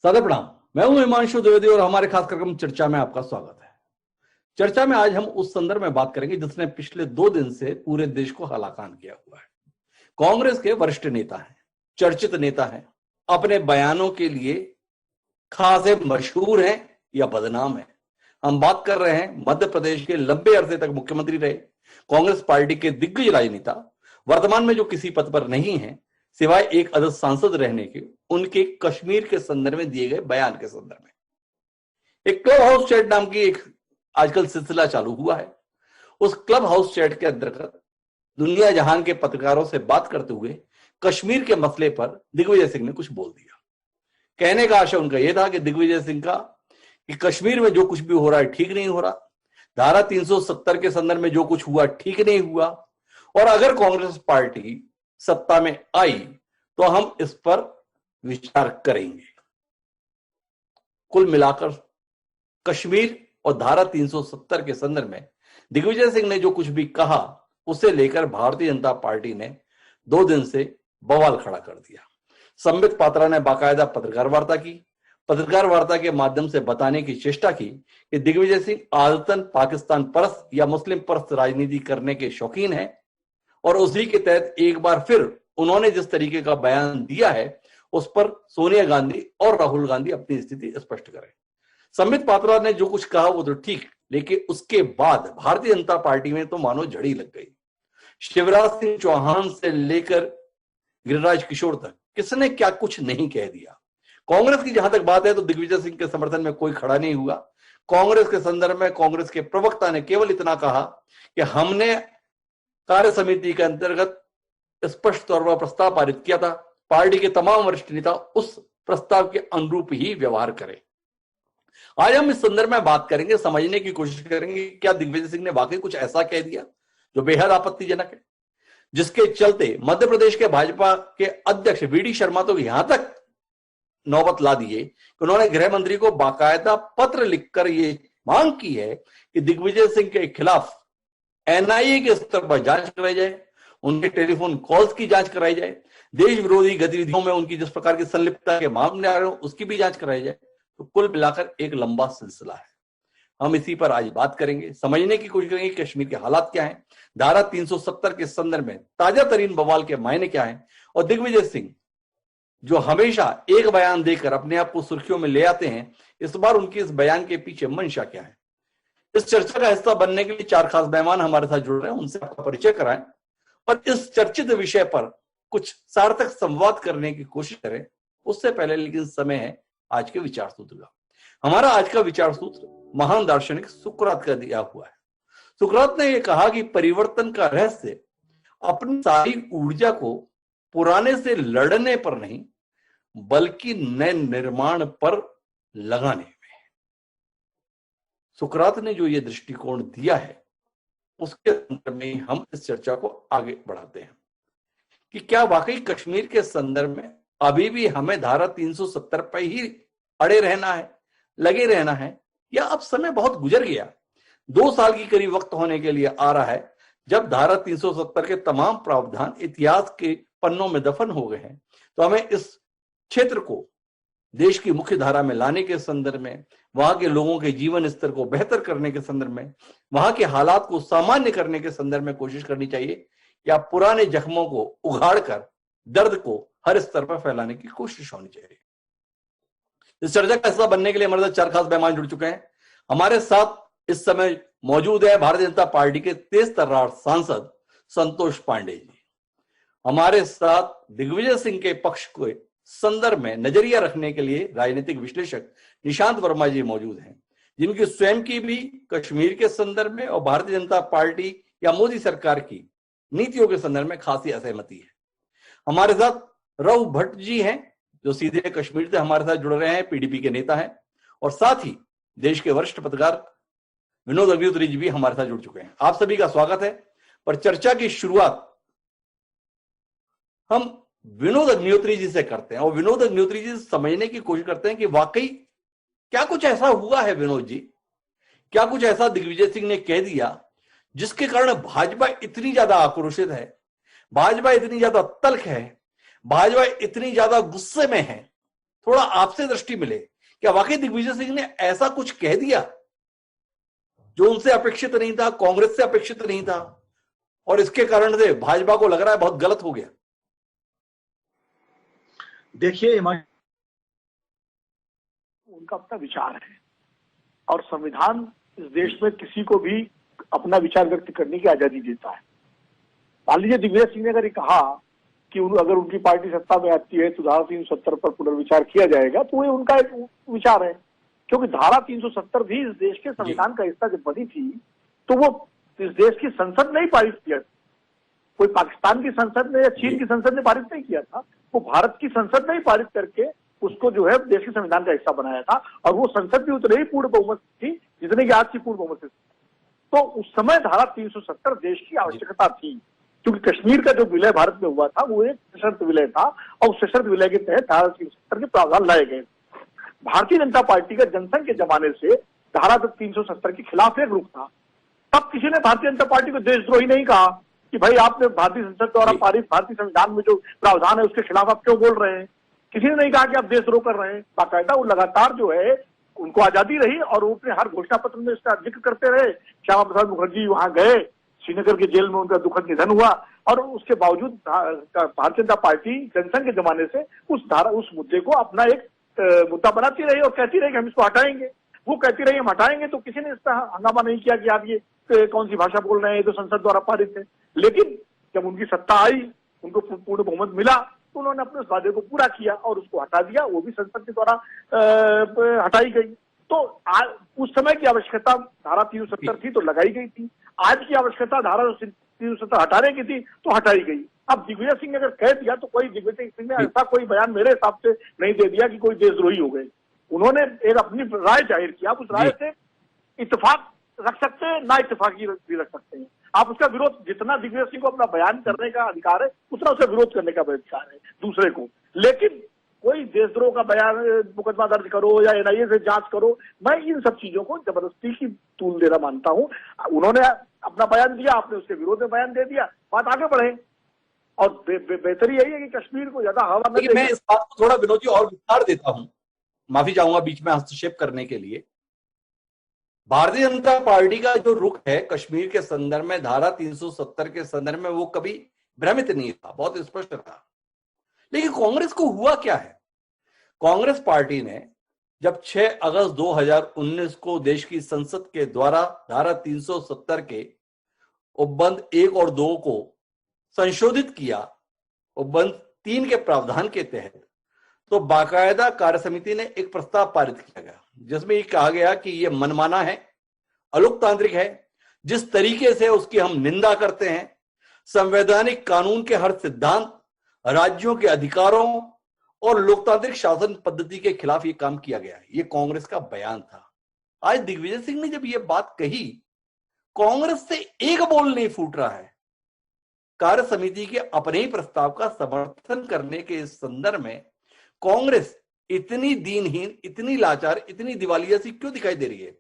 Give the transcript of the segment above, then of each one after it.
सादर प्रणाम। मैं हूं हिमांशु द्विवेदी और हमारे खास कार्यक्रम चर्चा में आपका स्वागत है। चर्चा में आज हम उस संदर्भ में बात करेंगे जिसने पिछले 2 दिन से पूरे देश को हलाकान किया हुआ है। कांग्रेस के वरिष्ठ नेता हैं, चर्चित नेता हैं, अपने बयानों के लिए खासे मशहूर हैं या बदनाम हैं। हम बात कर रहे हैं मध्य प्रदेश के लंबे अरसे तक मुख्यमंत्री रहे कांग्रेस पार्टी के दिग्गज राजनेता, वर्तमान में जो किसी पद पर नहीं है सिवाय एक अदद सांसद रहने के, उनके कश्मीर के संदर्भ में दिए गए बयान के संदर्भ में एक क्लब हाउस चैट नाम की एक आजकल सिलसिला चालू हुआ है। उस क्लब हाउस चैट के अंतर्गत दुनिया जहान के पत्रकारों से बात करते हुए कश्मीर के मसले पर दिग्विजय सिंह ने कुछ बोल दिया। कहने का आशय उनका यह था कि दिग्विजय सिंह का कि कश्मीर में जो कुछ भी हो रहा है ठीक नहीं हो रहा, धारा 370 के संदर्भ में जो कुछ हुआ ठीक नहीं हुआ, और अगर कांग्रेस पार्टी सत्ता में आई तो हम इस पर विचार करेंगे। कुल मिलाकर कश्मीर और धारा 370 के संदर्भ में दिग्विजय सिंह ने जो कुछ भी कहा उसे लेकर भारतीय जनता पार्टी ने 2 दिन से बवाल खड़ा कर दिया। संबित पात्रा ने बाकायदा पत्रकार वार्ता की। पत्रकार वार्ता के माध्यम से बताने की चेष्टा की कि दिग्विजय सिंह आदतन पाकिस्तान परस्त या मुस्लिम परस्त राजनीति करने के शौकीन है और उसी के तहत एक बार फिर उन्होंने जिस तरीके का बयान दिया है उस पर सोनिया गांधी और राहुल गांधी अपनी स्थिति स्पष्ट करें। संबित पात्रा ने जो कुछ कहा वो तो ठीक, लेकिन उसके बाद भारतीय जनता पार्टी में तो मानो झड़ी लग गई। शिवराज सिंह चौहान से लेकर गिरिराज किशोर तक किसने क्या कुछ नहीं कह दिया। कांग्रेस की जहां तक बात है तो दिग्विजय सिंह के समर्थन में कोई खड़ा नहीं हुआ। कांग्रेस के संदर्भ में कांग्रेस के प्रवक्ता ने केवल इतना कहा कि हमने कार्य समिति के अंतर्गत स्पष्ट तौर पर प्रस्ताव पारित किया था, पार्टी के तमाम वरिष्ठ नेता उस प्रस्ताव के अनुरूप ही व्यवहार करें। आज हम इस संदर्भ में बात करेंगे, समझने की कोशिश करेंगे क्या दिग्विजय सिंह ने वाकई कुछ ऐसा कह दिया जो बेहद आपत्तिजनक है, जिसके चलते मध्य प्रदेश के भाजपा के अध्यक्ष वीडी शर्मा तो यहां तक नौबत ला दिए कि उन्होंने गृह मंत्री को बाकायदा पत्र लिखकर ये मांग की है कि दिग्विजय सिंह के खिलाफ एनआईए के स्तर पर जांच कराई जाए, उनके टेलीफोन कॉल्स की जांच कराई जाए, देश विरोधी गतिविधियों में उनकी जिस प्रकार की संलिप्तता के मामले आ रहे हो उसकी भी जांच कराई जाए। तो कुल मिलाकर एक लंबा सिलसिला है। हम इसी पर आज बात करेंगे, समझने की कोशिश करेंगे कश्मीर के हालात क्या हैं, धारा 370 के संदर्भ में ताजा तरीन बवाल के मायने क्या हैं, और दिग्विजय सिंह जो हमेशा एक बयान देकर अपने आप को सुर्खियों में ले आते हैं, इस बार उनके इस बयान के पीछे मंशा क्या है। इस चर्चा का हिस्सा बनने के लिए 4 खास मेहमान हमारे साथ जुड़ रहे हैं, उनसे आपका परिचय कराएं और इस चर्चित विषय पर कुछ सार्थक संवाद करने की कोशिश करें। उससे पहले लेकिन समय है आज के विचार सूत्र का। हमारा आज का विचार सूत्र महान दार्शनिक सुकरात का दिया हुआ है। सुकरात ने यह कहा कि परिवर्तन का रहस्य अपनी सारी ऊर्जा को पुराने से लड़ने पर नहीं बल्कि नए निर्माण पर लगाने में। सुकरात ने जो ये दृष्टिकोण दिया है उसके संदर्भ में हम इस चर्चा को आगे बढ़ाते हैं कि क्या वाकई कश्मीर के संदर्भ में अभी भी हमें धारा 370 पर ही अड़े रहना है, लगे रहना है, या अब समय बहुत गुजर गया। 2 साल की करीब वक्त होने के लिए आ रहा है जब धारा 370 के तमाम प्रावधान इतिहास के पन्नों में दफन हो गए हैं। तो हमें इस क्षेत्र को देश की मुख्य धारा में लाने के संदर्भ में, वहां के लोगों के जीवन स्तर को बेहतर करने के संदर्भ में, वहां के हालात को सामान्य करने के संदर्भ में कोशिश करनी चाहिए, या पुराने जख्मों को उघाड़कर दर्द को हर स्तर पर फैलाने की कोशिश होनी चाहिए। इस चर्चा का हिस्सा बनने के लिए हमारे साथ 4 खास मेहमान जुड़ चुके हैं। हमारे साथ इस समय मौजूद है भारतीय जनता पार्टी के तेज तर्रार सांसद संतोष पांडे जी। हमारे साथ दिग्विजय सिंह के पक्ष के संदर्भ में नजरिया रखने के लिए राजनीतिक विश्लेषक निशांत वर्मा जी मौजूद हैं, जिनकी स्वयं की भी कश्मीर के संदर्भ में और भारतीय जनता पार्टी या मोदी सरकार की नीतियों के संदर्भ में खासी असहमति है। हमारे साथ रघु भट्ट जी हैं जो सीधे कश्मीर से हमारे साथ जुड़ रहे हैं, पीडीपी के नेता हैं, और साथ ही देश के वरिष्ठ पत्रकार विनोद अग्निहोत्री जी भी हमारे साथ जुड़ चुके हैं। आप सभी का स्वागत है। पर चर्चा की शुरुआत हम विनोद अग्निहोत्री जी से करते हैं और विनोद अग्निहोत्री जी से समझने की कोशिश करते हैं कि वाकई क्या कुछ ऐसा हुआ है। विनोद जी, क्या कुछ ऐसा दिग्विजय सिंह ने कह दिया जिसके कारण भाजपा इतनी ज्यादा आक्रोशित है, भाजपा इतनी ज्यादा तल्ख है, भाजपा इतनी ज्यादा गुस्से में है थोड़ा आपसे दृष्टि मिले, क्या वाकई दिग्विजय सिंह ने ऐसा कुछ कह दिया जो उनसे अपेक्षित नहीं था, कांग्रेस से अपेक्षित नहीं था, और इसके कारण से भाजपा को लग रहा है बहुत गलत हो गया? देखिए, उनका अपना विचार है और संविधान इस देश में किसी को भी अपना विचार व्यक्त करने की आजादी देता है। मान लीजिए दिग्विजय सिंह ने अगर ये कहा कि अगर उनकी पार्टी सत्ता में आती है तो धारा 370 पर पुनर्विचार किया जाएगा, तो ये उनका एक विचार है, क्योंकि धारा 370 भी इस देश के संविधान का हिस्सा जब बनी थी तो वो इस देश की संसद ने ही पारित किया, कोई पाकिस्तान की संसद ने या चीन की संसद ने पारित नहीं किया था, वो भारत की संसद ने ही पारित करके उसको जो है देश के संविधान का हिस्सा बनाया था। और वो संसद भी उतने ही पूर्ण बहुमत थी जितने की आज की पूर्ण बहुमत थी। तो उस समय धारा 370 देश की आवश्यकता थी, क्योंकि कश्मीर का जो विलय भारत में हुआ था वो एक सशर्त विलय था और उस सशर्त विलय के तहत धारा 370 के प्रावधान लाए गए। भारतीय जनता पार्टी का जनसंघ के जमाने से धारा 370 के खिलाफ एक रुख था। तब किसी ने भारतीय जनता पार्टी को देशद्रोही नहीं कहा कि भाई आपने भारतीय संसद द्वारा पारित भारतीय संविधान में जो प्रावधान है उसके खिलाफ आप क्यों बोल रहे हैं। किसी ने नहीं कहा कि आप देशद्रोह कर रहे हैं। बाकायदा वो लगातार जो है उनको आजादी रही और वो अपने हर घोषणा पत्र में इसका जिक्र करते रहे। श्यामा प्रसाद मुखर्जी वहां गए, श्रीनगर की जेल में उनका दुखद निधन हुआ और उसके बावजूद भारतीय जनता पार्टी जनसंघ के जमाने से उस मुद्दे को अपना एक मुद्दा बनाती रही और कहती रही कि हम इसको हटाएंगे। वो कहती रही हम हटाएंगे, तो किसी ने इसका हंगामा नहीं किया कि आप ये कौन सी भाषा बोल रहे हैं, ये तो संसद द्वारा पारित है। लेकिन जब उनकी सत्ता आई, उनको पूर्ण बहुमत मिला, तो उन्होंने अपने उस वादे को पूरा किया और उसको हटा दिया। वो भी संसद के द्वारा हटाई गई। तो उस समय की आवश्यकता धारा 370 थी तो लगाई गई थी। आज की आवश्यकता धारा 370 हटाने की थी तो हटाई गई। अब दिग्विजय सिंह ने अगर कह दिया तो कोई दिग्विजय सिंह ने ऐसा कोई बयान मेरे हिसाब से नहीं दे दिया कि कोई देशद्रोही हो गए। उन्होंने एक अपनी राय जाहिर किया। आप उस राय से इत्तेफाक रख सकते हैं, ना इत्तेफाकी भी रख सकते हैं। आप उसका विरोध, जितना दिग्विजय सिंह को अपना बयान करने का अधिकार है उतना उसका विरोध करने का अधिकार है दूसरे को। लेकिन कोई देशद्रोह का बयान, मुकदमा दर्ज करो या एनआईए से जांच करो, मैं इन सब चीजों को जबरदस्ती की तूल देना मानता हूं। उन्होंने अपना बयान दिया, आपने उसके विरोध में बयान दे दिया, बात आगे बढ़े। और बेहतरी यही है कि कश्मीर को ज्यादा हवा न दें। मैं इस बात को थोड़ा विनोद जी और विस्तार देता हूं, माफी चाहूंगा बीच में हस्तक्षेप करने के लिए। भारतीय जनता पार्टी का जो रुख है कश्मीर के संदर्भ में, धारा 370 के संदर्भ में, वो कभी भ्रमित नहीं था, बहुत स्पष्ट था। लेकिन कांग्रेस को हुआ क्या है? कांग्रेस पार्टी ने जब 6 अगस्त 2019 को देश की संसद के द्वारा धारा 370 के उपबंध 1 और 2 को संशोधित किया, उपबंध 3 के प्रावधान के तहत, तो बाकायदा कार्य समिति ने एक प्रस्ताव पारित किया गया जिसमें ये कहा गया कि ये मनमाना है, अलोकतांत्रिक है, जिस तरीके से उसकी हम निंदा करते हैं। संवैधानिक कानून के हर सिद्धांत, राज्यों के अधिकारों और लोकतांत्रिक शासन पद्धति के खिलाफ ये काम किया गया है। ये कांग्रेस का बयान था। आज दिग्विजय सिंह ने जब ये बात कही, कांग्रेस से एक बोल नहीं फूट रहा है। कार्य समिति के अपने ही प्रस्ताव का समर्थन करने के इस संदर्भ में कांग्रेस इतनी दीनहीन, इतनी लाचार, इतनी दिवालिया सी क्यों दिखाई दे रही है?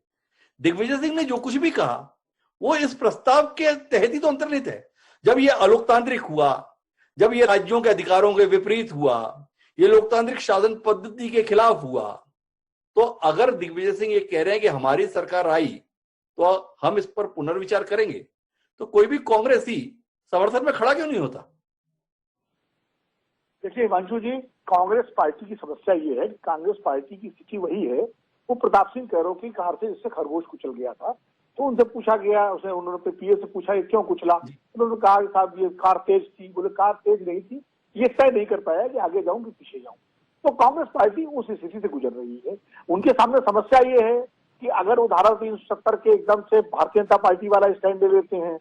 दिग्विजय सिंह ने जो कुछ भी कहा वो इस प्रस्ताव के तहत ही तो अंतर्निहित है। जब ये अलोकतांत्रिक हुआ, जब ये राज्यों के अधिकारों के विपरीत हुआ, ये लोकतांत्रिक शासन पद्धति के खिलाफ हुआ, तो अगर दिग्विजय सिंह ये कह रहे हैं कि हमारी सरकार आई तो हम इस पर पुनर्विचार करेंगे, तो कोई भी कांग्रेसी समर्थन में खड़ा क्यों नहीं होता? देखिए हिमांशु जी, कांग्रेस पार्टी की समस्या ये है कि कांग्रेस पार्टी की स्थिति वही है। वो प्रताप सिंह कैरों की कार से इससे खरगोश कुचल गया था, तो उनसे पूछा गया, उन्होंने पीए से पूछा ये क्यों कुचला। उन्होंने कहा कि साहब ये कार तेज थी। बोले कार तेज नहीं थी, ये तय नहीं कर पाया कि आगे जाऊं कि पीछे जाऊं। तो कांग्रेस पार्टी उस स्थिति से गुजर रही है। उनके सामने समस्या ये है कि अगर वो धारा 370 के एकदम से भारतीय जनता पार्टी वाला स्टैंड ले लेते हैं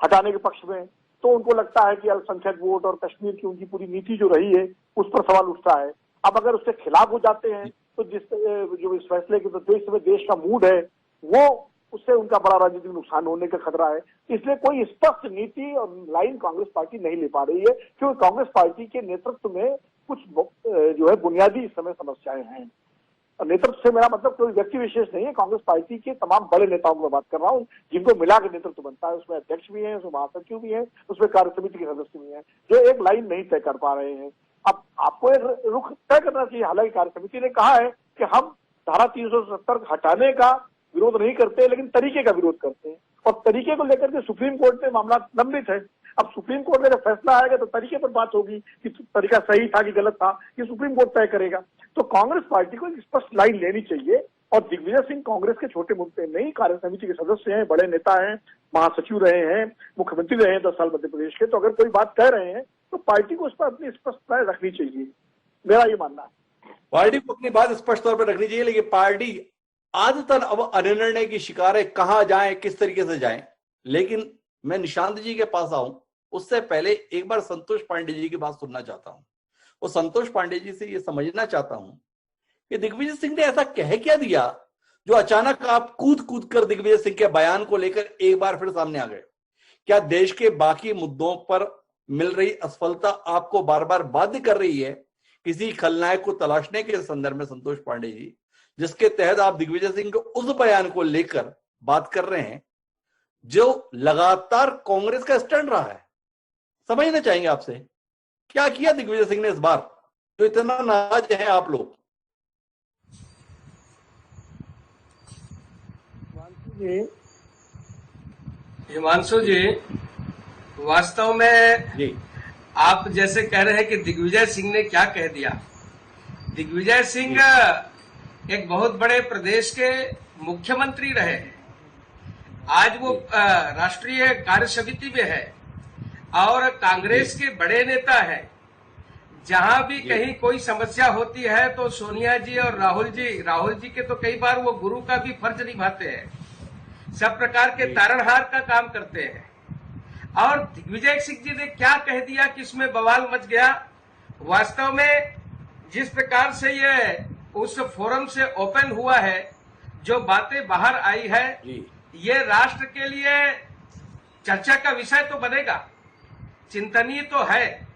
हटाने के पक्ष में, तो उनको लगता है कि अल्पसंख्यक वोट और कश्मीर की उनकी पूरी नीति जो रही है उस पर सवाल उठता है। अब अगर उसके खिलाफ हो जाते हैं तो जो इस फैसले के तो इस समय देश का मूड है वो, उससे उनका बड़ा राजनीतिक नुकसान होने का खतरा है। इसलिए कोई स्पष्ट नीति और लाइन कांग्रेस पार्टी नहीं ले पा रही है, क्योंकि कांग्रेस पार्टी के नेतृत्व में कुछ जो है बुनियादी इस समय समस्याएं हैं। नेतृत्व से मेरा मतलब कोई व्यक्ति विशेष नहीं है, कांग्रेस पार्टी के तमाम बड़े नेताओं की बात कर रहा हूँ जिनको मिला के नेतृत्व बनता है। उसमें अध्यक्ष भी हैं, उसमें महासचिव भी हैं, उसमें कार्य समिति के सदस्य भी हैं, जो एक लाइन नहीं तय कर पा रहे हैं। अब आपको एक रुख तय करना चाहिए। हालांकि कार्य समिति ने कहा है कि हम धारा 370 हटाने का विरोध नहीं करते, लेकिन तरीके का विरोध करते हैं, और तरीके को लेकर के सुप्रीम कोर्ट में मामला लंबित है। अब सुप्रीम कोर्ट में जब फैसला आएगा तो तरीके पर बात होगी कि तरीका सही था कि गलत था, ये सुप्रीम कोर्ट तय करेगा। तो कांग्रेस पार्टी को एक स्पष्ट लाइन लेनी चाहिए, और दिग्विजय सिंह कांग्रेस के छोटे मुद्दे नहीं, कार्य समिति के सदस्य हैं, बड़े नेता हैं, महासचिव रहे हैं, मुख्यमंत्री रहे हैं 10 साल मध्य प्रदेश के, तो अगर कोई बात कह रहे हैं तो पार्टी को उस पर अपनी स्पष्टता रखनी चाहिए, मेरा ये मानना है। पार्टी को अपनी बात स्पष्ट तौर पर रखनी चाहिए, लेकिन पार्टी आदतन अब अनिर्णय की शिकार है, कहां जाए, किस तरीके से जाए। लेकिन मैं निशांत जी के पास आऊं उससे पहले एक बार संतोष पांडे जी की बात सुनना चाहता हूं, और संतोष पांडे जी से ये समझना चाहता हूं कि दिग्विजय सिंह ने ऐसा कह क्या दिया जो अचानक आप कूद कूद कर दिग्विजय सिंह के बयान को लेकर एक बार फिर सामने आ गए। क्या देश के बाकी मुद्दों पर मिल रही असफलता आपको बार बार बाध्य कर रही है किसी खलनायक को तलाशने के संदर्भ में, संतोष पांडे जी, जिसके तहत आप दिग्विजय सिंह के उस बयान को लेकर बात कर रहे हैं जो लगातार कांग्रेस का स्टैंड रहा है? समझना चाहेंगे आपसे, क्या किया दिग्विजय सिंह ने इस बार जो इतना नाराज हैं आप लोग? हिमांशु जी, वास्तव में जी, आप जैसे कह रहे हैं कि दिग्विजय सिंह ने क्या कह दिया। दिग्विजय सिंह एक बहुत बड़े प्रदेश के मुख्यमंत्री रहे हैं। आज वो राष्ट्रीय कार्य समिति में है और कांग्रेस के बड़े नेता हैं। जहां भी कहीं कोई समस्या होती है तो सोनिया जी और राहुल जी के तो कई बार वो गुरु का भी फर्ज निभाते हैं, सब प्रकार के तारणहार का काम करते हैं। और दिग्विजय सिंह जी ने क्या कह दिया कि इसमें बवाल मच गया। वास्तव में जिस प्रकार से ये उस फोरम से ओपन हुआ है, जो बातें बाहर आई है, ये राष्ट्र के लिए चर्चा का विषय तो बनेगा, चिंतनीय तो है,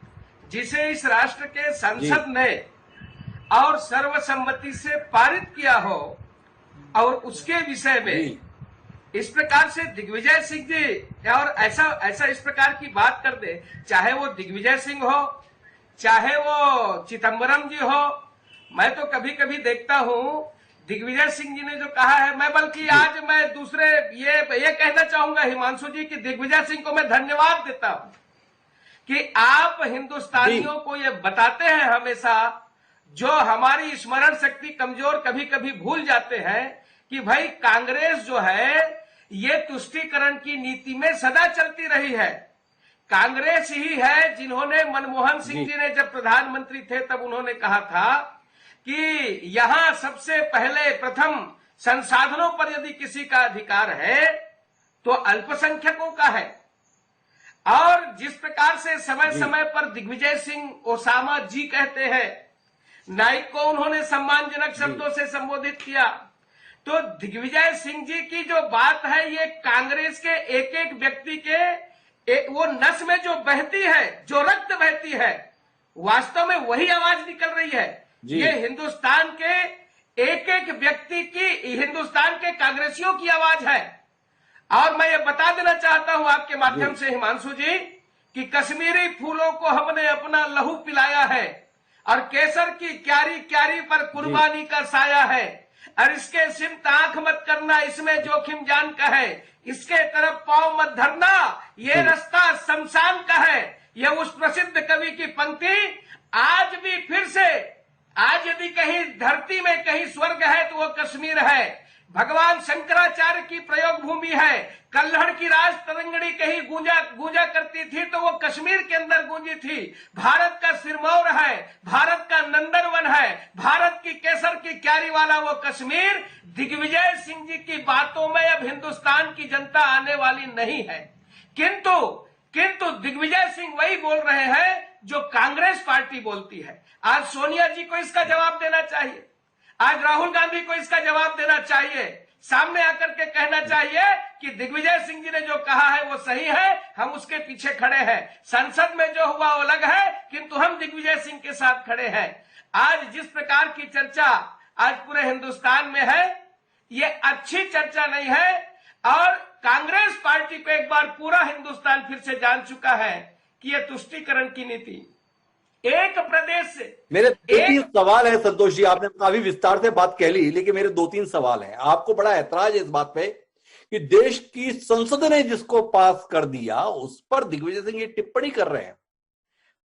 जिसे इस राष्ट्र के संसद ने और सर्वसम्मति से पारित किया हो, और उसके विषय में इस प्रकार से दिग्विजय सिंह जी और ऐसा इस प्रकार की बात कर दे, चाहे वो दिग्विजय सिंह हो, चाहे वो चिदंबरम जी हो। मैं तो कभी कभी देखता हूं दिग्विजय सिंह जी ने जो कहा है, मैं बल्कि आज मैं दूसरे ये कहना चाहूंगा हिमांशु जी कि दिग्विजय सिंह को मैं धन्यवाद देता हूं कि आप हिंदुस्तानियों को ये बताते हैं हमेशा, जो हमारी स्मरण शक्ति कमजोर कभी कभी भूल जाते हैं, कि भाई कांग्रेस जो है ये तुष्टीकरण की नीति में सदा चलती रही है। कांग्रेस ही है जिन्होंने, मनमोहन सिंह जी ने जब प्रधानमंत्री थे तब उन्होंने कहा था कि यहां सबसे पहले प्रथम संसाधनों पर यदि किसी का अधिकार है तो अल्पसंख्यकों का है। और जिस प्रकार से समय समय पर दिग्विजय सिंह ओसामा जी कहते हैं, नाइक को उन्होंने सम्मानजनक शब्दों से संबोधित किया। तो दिग्विजय सिंह जी की जो बात है, ये कांग्रेस के एक एक व्यक्ति के वो नस में जो बहती है, जो रक्त बहती है, वास्तव में वही आवाज निकल रही है। ये हिंदुस्तान के एक एक व्यक्ति की, हिंदुस्तान के कांग्रेसियों की आवाज है। और मैं ये बता देना चाहता हूं आपके माध्यम से हिमांशु जी कि कश्मीरी फूलों को हमने अपना लहू पिलाया है, और केसर की क्यारी क्यारी पर कुर्बानी का साया है। और इसके सिमत आंख मत करना, इसमें जोखिम जान का है, इसके तरफ पांव मत धरना, ये रास्ता शमशान का है। ये उस प्रसिद्ध कवि की पंक्ति आज भी फिर से, आज यदि कहीं धरती में कहीं स्वर्ग है तो वो कश्मीर है। भगवान शंकराचार्य की प्रयोग भूमि है। कल्हड़ की राज तरंगड़ी कहीं गूंजा करती थी तो वो कश्मीर के अंदर गूंजी थी। भारत का सिरमौर है, भारत का नंदनवन है, भारत की केसर की क्यारी वाला वो कश्मीर। दिग्विजय सिंह जी की बातों में अब हिंदुस्तान की जनता आने वाली नहीं है, किंतु दिग्विजय सिंह वही बोल रहे हैं जो कांग्रेस पार्टी बोलती है। आज सोनिया जी को इसका जवाब देना चाहिए, आज राहुल गांधी को इसका जवाब देना चाहिए, सामने आकर के कहना चाहिए कि दिग्विजय सिंह जी ने जो कहा है वो सही है, हम उसके पीछे खड़े हैं। संसद में जो हुआ वो अलग है, किंतु हम दिग्विजय सिंह के साथ खड़े हैं। आज जिस प्रकार की चर्चा आज पूरे हिंदुस्तान में है, ये अच्छी चर्चा नहीं है। और कांग्रेस पार्टी को एक बार पूरा हिंदुस्तान फिर से जान चुका है कि यह तुष्टीकरण की नीति, एक प्रदेश से मेरे दो तीन एक सवाल है संतोष जी, आपने काफी विस्तार से बात कह ली, लेकिन मेरे 2-3 सवाल हैं। आपको बड़ा ऐतराज है इस बात पे कि देश की संसद ने जिसको पास कर दिया उस पर दिग्विजय सिंह ये टिप्पणी कर रहे हैं,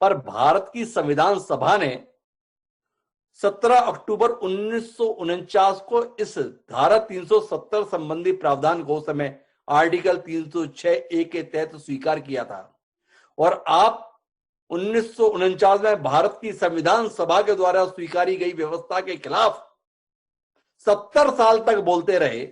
पर भारत की संविधान सभा ने 17 अक्टूबर 1949 को इस धारा 370 संबंधी प्रावधान को उस समय आर्टिकल 306A के तहत स्वीकार किया था, और आप 1949 में भारत की संविधान सभा के द्वारा स्वीकारी गई व्यवस्था के खिलाफ 70 साल तक बोलते रहे।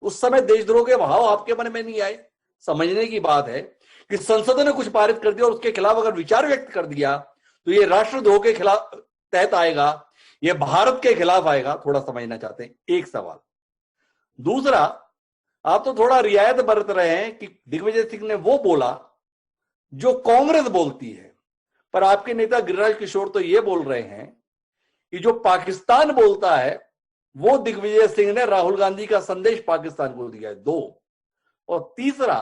उस समय देशद्रोह के भाव आपके मन में नहीं आए? समझने की बात है कि संसद ने कुछ पारित कर दिया और उसके खिलाफ अगर विचार व्यक्त कर दिया तो ये राष्ट्रद्रोह के खिलाफ तहत आएगा, ये भारत के खिलाफ आएगा। थोड़ा समझना चाहते हैं, एक सवाल। दूसरा, आप तो थोड़ा रियायत बरत रहे हैं कि दिग्विजय सिंह ने वो बोला जो कांग्रेस बोलती है, पर आपके नेता गिरिराज किशोर तो ये बोल रहे हैं कि जो पाकिस्तान बोलता है वो दिग्विजय सिंह ने राहुल गांधी का संदेश पाकिस्तान को दिया है। 2, और तीसरा,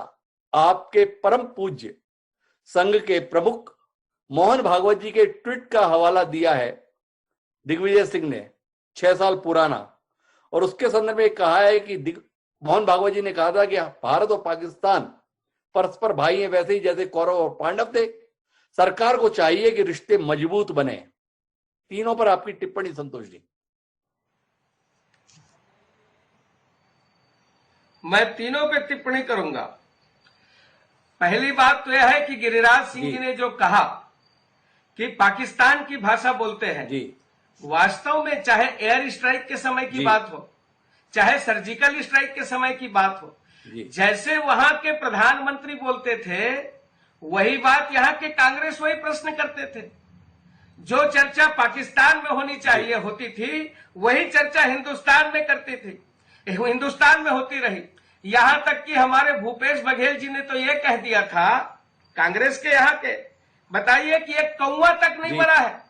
आपके परम पूज्य संघ के प्रमुख मोहन भागवत जी के ट्वीट का हवाला दिया है दिग्विजय सिंह ने, 6 साल पुराना, और उसके संदर्भ में कहा है कि मोहन भागवत जी ने कहा था कि भारत और पाकिस्तान परस्पर भाई हैं, वैसे ही जैसे कौरव और पांडव थे। सरकार को चाहिए कि रिश्ते मजबूत बने। तीनों पर आपकी टिप्पणी संतोष जी। मैं तीनों पे टिप्पणी करूंगा। पहली बात तो यह है कि गिरिराज सिंह जी ने जो कहा कि पाकिस्तान की भाषा बोलते हैं जी, वास्तव में चाहे एयर स्ट्राइक के समय की बात हो, चाहे सर्जिकल स्ट्राइक के समय की बात हो, जैसे वहां के प्रधानमंत्री बोलते थे वही बात यहाँ के कांग्रेस वही प्रश्न करते थे। जो चर्चा पाकिस्तान में होनी चाहिए होती थी, वही चर्चा हिंदुस्तान में करती थी, हिंदुस्तान में होती रही। यहां तक कि हमारे भूपेश बघेल जी ने तो ये कह दिया था, कांग्रेस के यहाँ के, बताइए कि एक कौवा तक नहीं मरा है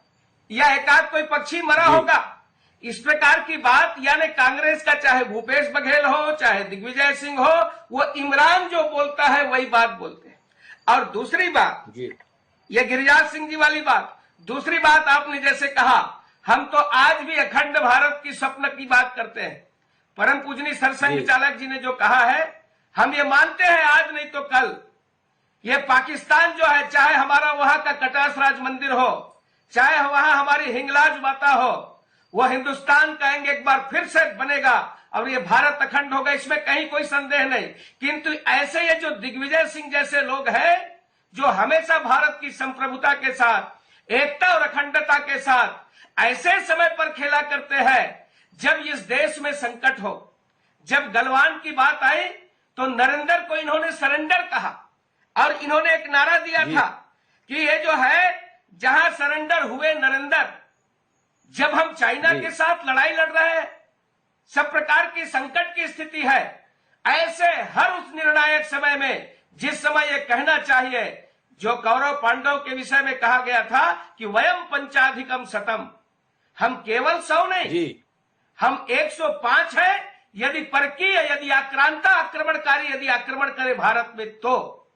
या एकाध कोई पक्षी मरा होगा, इस प्रकार की बात। यानी कांग्रेस का चाहे भूपेश बघेल हो चाहे दिग्विजय सिंह हो, वो इमरान जो बोलता है वही बात बोलते हैं। और दूसरी बात, ये गिरिराज सिंह जी वाली बात। दूसरी बात, आपने जैसे कहा हम तो आज भी अखंड भारत की स्वप्न की बात करते हैं। परम पूजनीय सरसंघ चालक जी ने जो कहा है, हम ये मानते हैं आज नहीं तो कल ये पाकिस्तान जो है, चाहे हमारा वहां का कटास राज मंदिर हो, चाहे वहां हमारी हिंगलाज माता हो, वह हिंदुस्तान कहेंगे एक बार फिर से बनेगा और ये भारत अखंड होगा, इसमें कहीं कोई संदेह नहीं। किंतु ऐसे ये जो दिग्विजय सिंह जैसे लोग हैं जो हमेशा भारत की संप्रभुता के साथ, एकता और अखंडता के साथ ऐसे समय पर खेला करते हैं जब इस देश में संकट हो। जब गलवान की बात आई तो नरेंद्र को इन्होंने सरेंडर कहा और इन्होंने एक नारा दिया था कि ये जो है जहां सरेंडर हुए नरेंद्र। जब हम चाइना के साथ लड़ाई लड़ रहे हैं, सब प्रकार की संकट की स्थिति है, ऐसे हर उस निर्णायक समय में जिस समय ये कहना चाहिए जो कौरव पांडव के विषय में कहा गया था कि वयम पंचाधिकम शतम, हम केवल 100 नहीं, हम 105 है। यदि परकीय, यदि आक्रांता आक्रमणकारी यदि आक्रमण करे भारत में, तो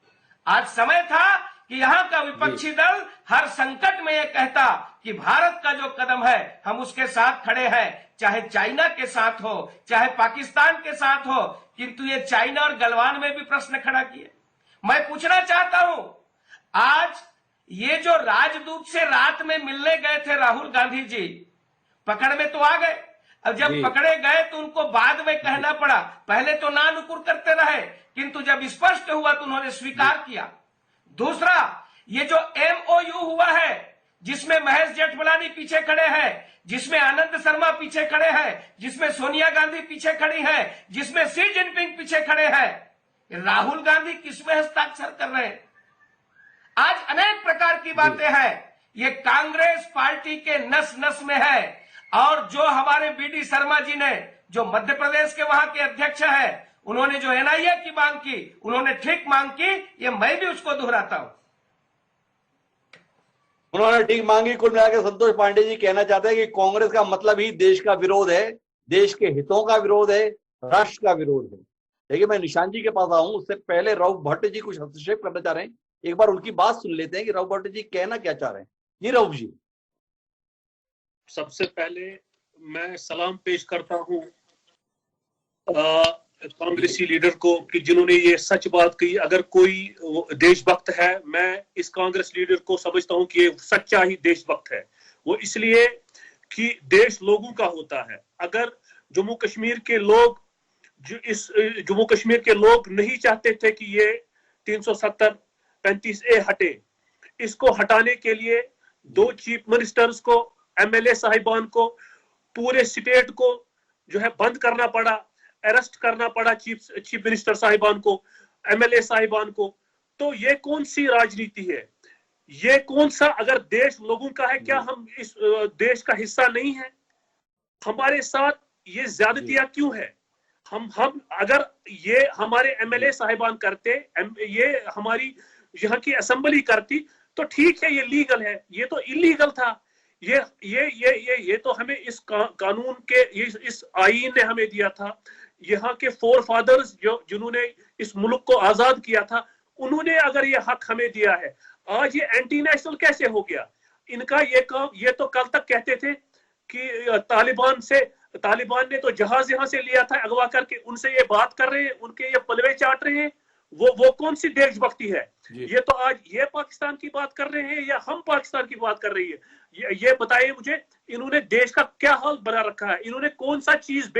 आज समय था कि यहां का विपक्षी दल हर संकट में यह कहता कि भारत का जो कदम है हम उसके साथ खड़े हैं, चाहे चाइना के साथ हो चाहे पाकिस्तान के साथ हो। किंतु ये चाइना और गलवान में भी प्रश्न खड़ा किए। मैं पूछना चाहता हूं, आज ये जो राजदूत से रात में मिलने गए थे राहुल गांधी जी, पकड़ में तो आ गए। अब जब पकड़े गए तो उनको बाद में कहना पड़ा, पहले तो ना नुकुर करते रहे, किंतु जब स्पष्ट हुआ तो उन्होंने स्वीकार किया। दूसरा, ये जो MOU हुआ है जिसमें महेश जेठमलानी पीछे खड़े हैं, जिसमें आनंद शर्मा पीछे खड़े हैं, जिसमें सोनिया गांधी पीछे खड़ी है, जिसमें शी जिनपिंग पीछे खड़े हैं, राहुल गांधी किसमें हस्ताक्षर कर रहे हैं? आज अनेक प्रकार की बातें हैं। ये कांग्रेस पार्टी के नस नस में है। और जो हमारे BD शर्मा जी ने, जो मध्य प्रदेश के वहां के अध्यक्ष हैं, उन्होंने जो NIA की मांग की, उन्होंने ठीक मांग की, ये मैं भी उसको दोहराता हूं। उन्होंने ठीक मांगी। कुल मिलाकर संतोष पांडे जी कहना चाहते हैं कि कांग्रेस का मतलब ही देश का विरोध है, देश के हितों का विरोध है, राष्ट्र का विरोध है। देखिए, मैं निशांत जी के पास आऊं उससे पहले राव भट्ट जी कुछ हस्तक्षेप करना चाह रहे हैं। एक बार उनकी बात सुन लेते हैं कि राव भट्ट जी कहना क्या चाह रहे हैं। जी रऊफ जी। सबसे पहले मैं सलाम पेश करता हूं कांग्रेसी लीडर को कि जिन्होंने ये सच बात कही। अगर कोई देशभक्त है, मैं इस कांग्रेस लीडर को समझता हूं कि ये सच्चा ही देशभक्त है। वो इसलिए कि देश लोगों का होता है। अगर जम्मू कश्मीर के लोग जम्मू कश्मीर के लोग नहीं चाहते थे कि ये 370 35A हटे, इसको हटाने के लिए 2 चीफ मिनिस्टर्स को, एमएलए साहिबान को, पूरे स्टेट को जो है बंद करना पड़ा, अरेस्ट करना पड़ा चीफ मिनिस्टर साहिबान को, एमएलए साहिबान को। तो ये कौन सी राजनीति है? ये कौन सा, अगर देश लोगों का है, क्या हम इस देश का हिस्सा नहीं है? हमारे साथ ये ज्यादतियां क्यों है? हम अगर ये हमारे एमएलए साहिबान करते, ये हमारी यहाँ की असेंबली करती तो ठीक है, ये लीगल है। ये तो इलीगल था। ये तो हमें इस कानून के, इस आईन ने हमें दिया था। यहाँ के फोर फादर्स जिन्होंने इस मुल्क को आजाद किया था, उन्होंने अगर ये हक हमें दिया है, आज ये एंटी नेशनल कैसे हो गया? इनका ये काम, ये तो कल तक कहते थे कि तालिबान ने तो जहाज यहां से लिया था अगवा करके, उनसे ये बात कर रहे हैं, उनके ये पलवे चाट रहे हैं। वो कौन सी देशभक्ति है? ये तो आज ये पाकिस्तान की बात कर रहे हैं या हम पाकिस्तान की बात कर रही है? ये बताइए मुझे, इन्होंने देश का क्या हाल बना रखा है? इन्होंने कौन सा चीज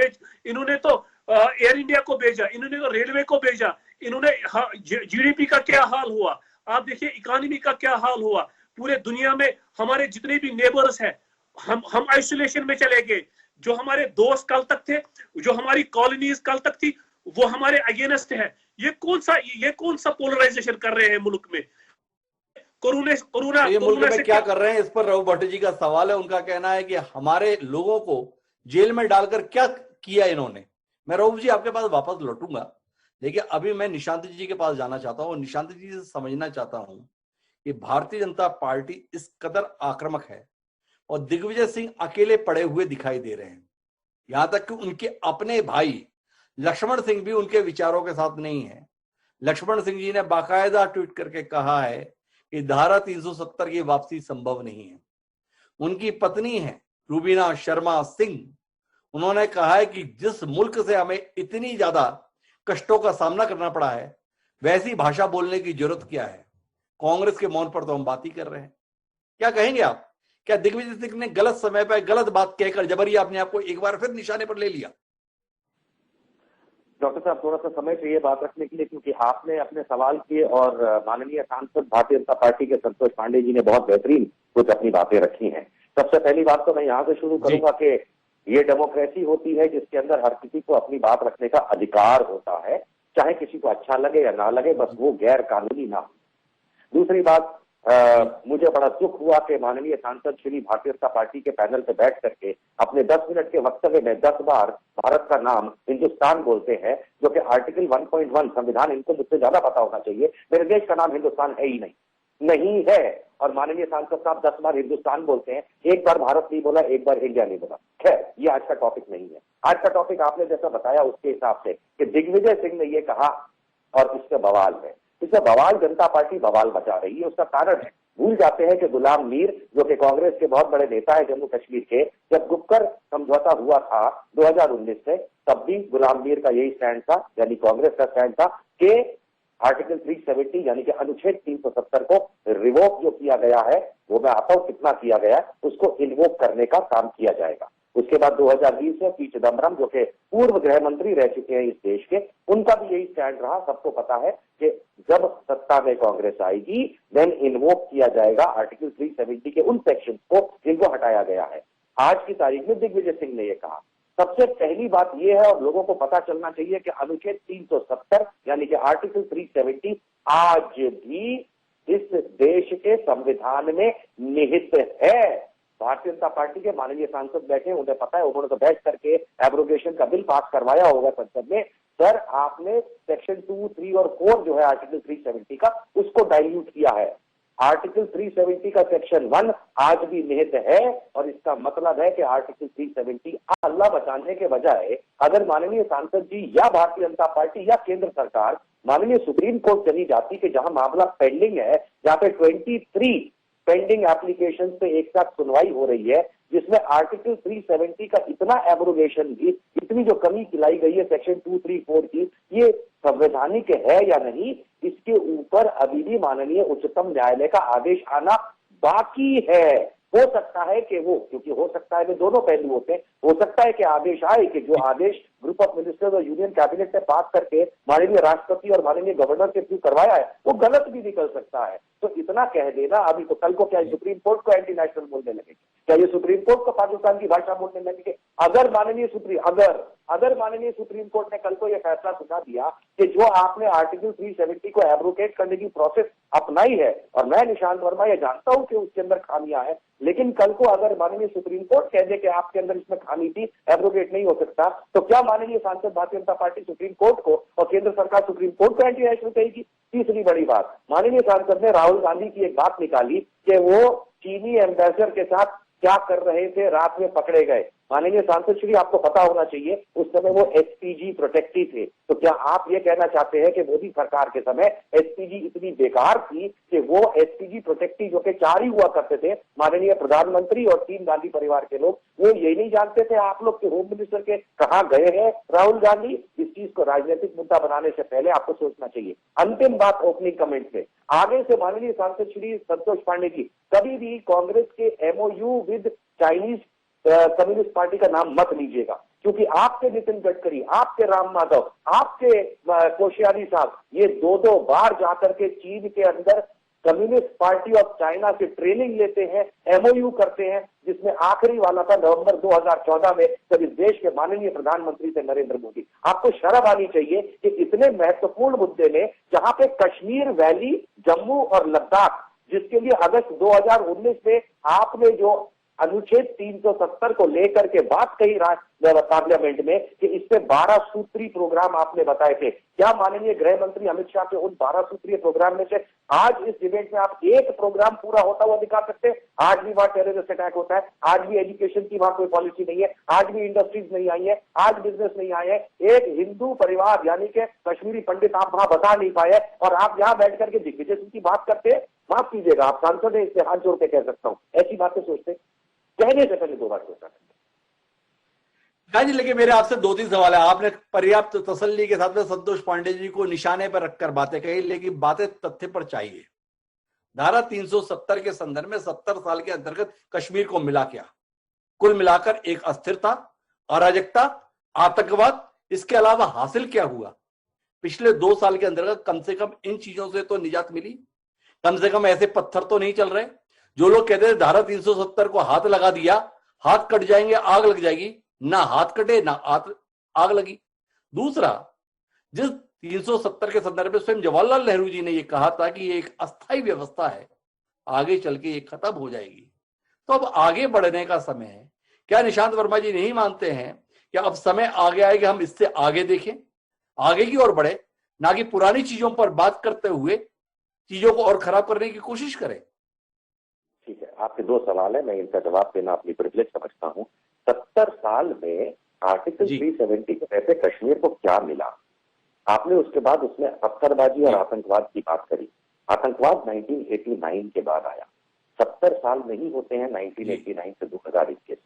इन्होंने तो एयर इंडिया को भेजा, इन्होंने तो रेलवे को भेजा, इन्होंने जीडीपी का क्या हाल हुआ? आप देखिए इकोनॉमी का क्या हाल हुआ। पूरे दुनिया में हमारे जितने भी नेबर्स हैं, हम आइसोलेशन में चले गए। जो हमारे दोस्त कल तक थे, जो हमारी कॉलोनीज कल तक थी, वो हमारे अगेंस्ट है। ये कौन सा पोलराइजेशन कर रहे हैं मुल्क में? ये मुल्क में क्या कर रहे हैं, इस पर रऊफ भट्ट जी का सवाल है। उनका कहना है कि हमारे लोगों को जेल में डालकर क्या किया इन्होंने। मैं रऊफ जी आपके पास वापस लौटूंगा, देखिए अभी मैं निशांत जी के पास जाना चाहता हूँ और निशांत जी से समझना चाहता हूँ कि भारतीय जनता पार्टी इस कदर आक्रामक है और दिग्विजय सिंह अकेले पड़े हुए दिखाई दे रहे हैं। यहां तक कि उनके अपने भाई लक्ष्मण सिंह भी उनके विचारों के साथ नहीं है। लक्ष्मण सिंह जी ने बाकायदा ट्वीट करके कहा है कि धारा 370 की वापसी संभव नहीं है। उनकी पत्नी है रूबीना शर्मा सिंह, उन्होंने कहा है कि जिस मुल्क से हमें इतनी ज्यादा कष्टों का सामना करना पड़ा है, वैसी भाषा बोलने की जरूरत क्या है? कांग्रेस के मौन पर तो हम बात ही कर रहे हैं। क्या कहेंगे आप? क्या दिग्विजय सिंह ने गलत समय पर गलत बात कहकर जबरी अपने आप को एक बार फिर निशाने पर ले लिया? डॉक्टर साहब, थोड़ा सा समय चाहिए बात रखने के लिए, क्योंकि आपने अपने सवाल किए और माननीय सांसद भारतीय जनता पार्टी के संतोष पांडे जी ने बहुत बेहतरीन कुछ अपनी बातें रखी हैं। सबसे पहली बात तो मैं यहाँ से शुरू करूंगा कि ये डेमोक्रेसी होती है जिसके अंदर हर किसी को अपनी बात रखने का अधिकार होता है, चाहे किसी को अच्छा लगे या ना लगे, बस वो गैर कानूनी ना हो। दूसरी बात, मुझे बड़ा दुख हुआ कि माननीय सांसद श्री भारतीय जनता पार्टी के पैनल पे बैठ करके अपने 10 मिनट के वक्तव्य में 10 बार भारत का नाम हिंदुस्तान बोलते हैं, जो कि आर्टिकल 1.1 संविधान, इनको मुझसे ज्यादा पता होना चाहिए, मेरे देश का नाम हिंदुस्तान है ही नहीं है। और माननीय सांसद साहब 10 बार हिंदुस्तान बोलते हैं, एक बार भारत नहीं बोला, एक बार इंडिया नहीं बोला। खैर, ये आज का टॉपिक नहीं है। आज का टॉपिक आपने जैसा बताया उसके हिसाब से कि दिग्विजय सिंह ने ये कहा और इससे बवाल है। इससे बवाल, जनता पार्टी बवाल बचा रही है। उसका कारण है, भूल जाते हैं कि गुलाम मीर, जो कि कांग्रेस के बहुत बड़े नेता है जम्मू कश्मीर के, जब गुपकर समझौता हुआ था 2019 से, तब भी गुलाम मीर का यही स्टैंड था, यानी कांग्रेस का स्टैंड था कि आर्टिकल 370 यानी कि अनुच्छेद 370 को रिवोक जो किया गया है, वो मैं आता हूं कितना किया गया, उसको इन्वोक करने का काम किया जाएगा। उसके बाद 2020 में पी चिदम्बरम, जो कि पूर्व गृह मंत्री रह चुके हैं इस देश के, उनका भी यही स्टैंड रहा। सबको पता है कि जब सत्ता में कांग्रेस आएगी, देन इन्वोक किया जाएगा आर्टिकल 370 के उन सेक्शंस को जिनको हटाया गया है। आज की तारीख में दिग्विजय सिंह ने यह कहा। सबसे पहली बात यह है, और लोगों को पता चलना चाहिए, कि अनुच्छेद 370 यानी कि आर्टिकल 370 आज भी इस देश के संविधान में निहित है। भारतीय जनता पार्टी के माननीय सांसद बैठे, उन्हें पता है, उन्होंने तो बैठ करके एब्रोगेशन का बिल पास करवाया होगा संसद में। सर, आपने सेक्शन 2, 3 और 4 जो है आर्टिकल 370 का, उसको डाइल्यूट किया है। आर्टिकल 370 का सेक्शन 1 आज भी निहित है, और इसका मतलब है कि आर्टिकल 370 अल्लाह बचाने के बजाय अगर माननीय सांसद जी या भारतीय जनता पार्टी या केंद्र सरकार माननीय सुप्रीम कोर्ट चली जाती कि जहां मामला पेंडिंग है, जहां पे 23 पेंडिंग एप्लीकेशन पे एक साथ सुनवाई हो रही है, जिसमें आर्टिकल 370 का इतना एब्रोगेशन भी, इतनी जो कमी लाई गई है सेक्शन 234 की, ये संवैधानिक है या नहीं, इसके ऊपर अभी भी माननीय उच्चतम न्यायालय का आदेश आना बाकी है। हो सकता है कि वो, क्योंकि हो सकता है वे दोनों पहलू होते हैं, हो सकता है कि आदेश आए कि जो आदेश ग्रुप ऑफ मिनिस्टर्स और यूनियन कैबिनेट ने पास करके माननीय राष्ट्रपति और माननीय गवर्नर के थ्रू करवाया है वो गलत भी निकल सकता है। तो इतना कह देना अभी, तो कल को क्या सुप्रीम कोर्ट को एंटी नेशनल बोलने लगे, क्या ये सुप्रीम कोर्ट को पाकिस्तान की भाषा बोलने लगेंगे? अगर माननीय सुप्रीम कोर्ट ने कल को यह फैसला सुना दिया कि जो आपने आर्टिकल 370 को एब्रोगेट करने की प्रोसेस अपनाई है, और मैं निशांत वर्मा ये जानता हूं कि उसके अंदर खामियां हैं, लेकिन कल को अगर माननीय सुप्रीम कोर्ट कह दे कि आपके अंदर इसमें खामी थी, एब्रोगेट नहीं हो सकता, तो क्या माननीय सांसद Bharatiya Janata party supreme court को और केंद्र सरकार सुप्रीम कोर्ट को एंटी नेशनल कहेगी? तीसरी बड़ी बात, माननीय सांसद ने राहुल गांधी की एक बात निकाली कि वो चीनी एम्बेसडर के साथ क्या कर रहे थे, रात में पकड़े गए। माननीय सांसद श्री, आपको पता होना चाहिए उस समय वो एसपीजी प्रोटेक्टी थे। तो क्या आप ये कहना चाहते हैं कि मोदी सरकार के समय एसपीजी इतनी बेकार थी कि वो एसपीजी प्रोटेक्टी जो कि 4 ही हुआ करते थे, माननीय प्रधानमंत्री और 3 गांधी परिवार के लोग, वो यही नहीं जानते थे आप लोग के होम मिनिस्टर के कहाँ गए हैं राहुल गांधी? इस चीज को राजनीतिक मुद्दा बनाने से पहले आपको सोचना चाहिए। अंतिम बात ओपनिंग कमेंट से आगे से माननीय सांसद श्री संतोष पांडे जी, कभी भी कांग्रेस के MOU with Chinese communist party का नाम मत लीजिएगा, क्योंकि आपके नितिन गडकरी, आपके राम माधव, आपके कोश्यारी साहब ये 2-2 बार जाकर के चीन के अंदर कम्युनिस्ट पार्टी ऑफ चाइना से ट्रेनिंग लेते हैं, एमओयू करते हैं, जिसमें आखिरी वाला था नवंबर 2014 में, जब इस देश के माननीय प्रधानमंत्री थे नरेंद्र मोदी। आपको शर्म आनी चाहिए कि इतने महत्वपूर्ण मुद्दे में, जहां पे कश्मीर वैली, जम्मू और लद्दाख, जिसके लिए अगस्त 2019 में आपने जो अनुच्छेद 370 को लेकर के बात कही पार्लियामेंट में कि इससे 12 सूत्री प्रोग्राम आपने बताए थे, क्या माननीय गृह मंत्री अमित शाह के उन 12 सूत्रीय प्रोग्राम में से आज इस डिबेट में आप एक प्रोग्राम पूरा होता हुआ दिखा सकते हैं? आज भी वहां टेररिस्ट अटैक होता है, आज भी एजुकेशन की वहां कोई पॉलिसी नहीं है, आज भी इंडस्ट्रीज नहीं आई है, आज बिजनेस नहीं आए हैं, एक हिंदू परिवार यानी कि कश्मीरी पंडित आप वहां बता नहीं पाए, और आप यहां बैठ करके दिग्विजय सिंह की बात करते हैं। माफ कीजिएगा, आप सांसद है, इससे हाथ जोड़ के कह सकता हूं, ऐसी बातें सोचते कहने से पहले 2 बार सोचा। जी, लेकिन मेरे आपसे 2-3 सवाल है। आपने पर्याप्त तसल्ली के साथ में संतोष पांडे जी को निशाने पर रखकर बातें कही, लेकिन बातें तथ्य पर चाहिए। धारा 370 के संदर्भ में 70 साल के अंतर्गत कश्मीर को मिला क्या? कुल मिलाकर एक अस्थिरता, अराजकता, आतंकवाद, इसके अलावा हासिल क्या हुआ? पिछले 2 साल के अंतर्गत कम से कम इन चीजों से तो निजात मिली, कम से कम ऐसे पत्थर तो नहीं चल रहे। जो लोग कहते हैं धारा 370 को हाथ लगा दिया, हाथ कट जाएंगे, आग लग जाएगी, ना हाथ कटे ना आग लगी। दूसरा, जिस 370 के संदर्भ में स्वयं जवाहरलाल नेहरू जी ने यह कहा था कि ये एक अस्थायी व्यवस्था है, आगे चल के ये खत्म हो जाएगी, तो अब आगे बढ़ने का समय है। क्या निशांत वर्मा जी नहीं मानते हैं कि अब समय आगे आएगा, हम इससे आगे देखें, आगे की ओर बढ़े, ना कि पुरानी चीजों पर बात करते हुए चीजों को और खराब करने की कोशिश करें? ठीक है, आपके 2 सवाल है, मैं इनका जवाब देना अपनी प्रिविलेज समझता हूं। 70 साल में आर्टिकल 370 के तहत कश्मीर को क्या मिला? आपने उसके बाद उसमें पत्थरबाजी और आतंकवाद की बात करी। आतंकवाद 1989 के बाद आया। 70 साल नहीं होते हैं 1989 से 2021,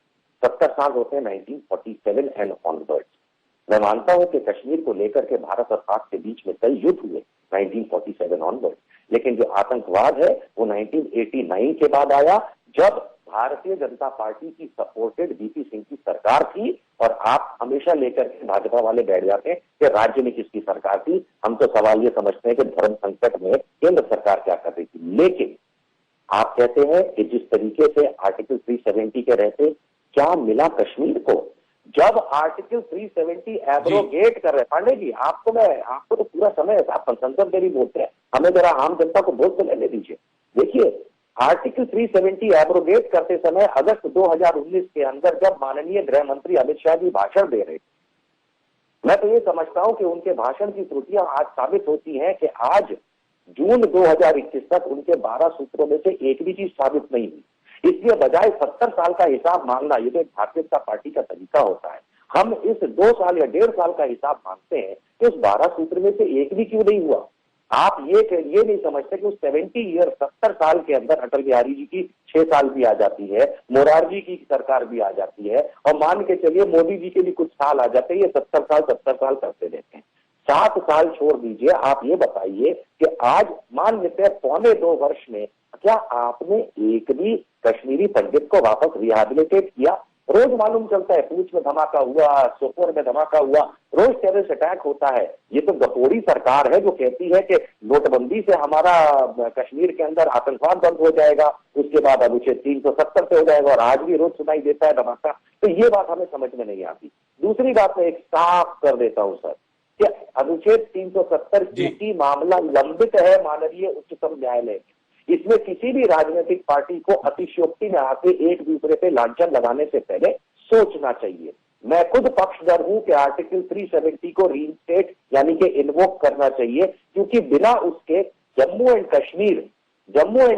70 साल होते हैं 1947 एंड ऑनवर्ड्स। मैं मानता हूं कि कश्मीर को लेकर के भारत और पाक के बीच में कई युद्ध हुए 1947 ऑनवर्ड्स, लेकिन जो आतंकवाद है वो 1989 के बाद आया, जब भारतीय जनता पार्टी की सपोर्टेड वीपी सिंह की सरकार थी। और आप हमेशा लेकर के भाजपा वाले बैठ जाते हैं कि राज्य में किसकी सरकार थी। हम तो सवाल ये समझते हैं कि धर्म संकट में केंद्र सरकार क्या कर रही थी। लेकिन आप कहते हैं कि जिस तरीके से आर्टिकल 370 के रहते क्या मिला कश्मीर को, जब आर्टिकल 370 एब्रोगेट कर रहे, पांडे जी आपको तो पूरा समय आप संसद में भी बोलते हैं, हमें जरा आम जनता को बोल तो लेने दीजिए। देखिए, आर्टिकल 370 एब्रोगेट करते समय अगस्त 2019 के अंदर जब माननीय गृह मंत्री अमित शाह जी भाषण दे रहे, मैं तो ये समझता हूं कि उनके भाषण की त्रुटियां आज साबित होती हैं कि आज जून 2021 तक उनके 12 सूत्रों में से एक भी चीज साबित नहीं हुई। इसलिए बजाय 70 साल का हिसाब मांगना, ये तो एक भारतीय जनता पार्टी का तरीका होता है, हम इस 2 साल या 1.5 साल का हिसाब मांगते हैं कि उस 12 सूत्र में से एक भी क्यों नहीं हुआ। आप ये नहीं समझते कि उस 70 साल के अंदर अटल बिहारी जी की 6 साल भी आ जाती है, मोरारजी की सरकार भी आ जाती है, और मान के चलिए मोदी जी के भी कुछ साल आ जाते हैं, ये 70 साल करते रहते हैं। 7 साल छोड़ दीजिए, आप ये बताइए कि आज मान लेते हैं 1.25 वर्ष में क्या आपने एक भी कश्मीरी पंडित को वापस रिहेबिलिटेट किया? रोज मालूम चलता है, पूंछ में धमाका हुआ, सोपोर में धमाका हुआ, रोज टेररिस्ट अटैक होता है। ये तो गपोड़ी सरकार है जो कहती है कि नोटबंदी से हमारा कश्मीर के अंदर आतंकवाद बंद हो जाएगा, उसके बाद अनुच्छेद 370 पे हो जाएगा, और आज भी रोज सुनाई देता है धमाका। तो ये बात हमें समझ में नहीं आती। दूसरी बात मैं एक साफ कर देता हूं सर, कि अनुच्छेद 370 क्योंकि मामला लंबित है माननीय उच्चतम न्यायालय में, इसमें किसी भी राजनीतिक पार्टी को अतिशयोक्ति में आके एक दूसरे पे लांछन लगाने से पहले सोचना चाहिए। मैं खुद पक्षधर हूं कि आर्टिकल 370 को रीइंस्टेट यानी कि इन्वोक करना चाहिए, क्योंकि बिना उसके जम्मू एंड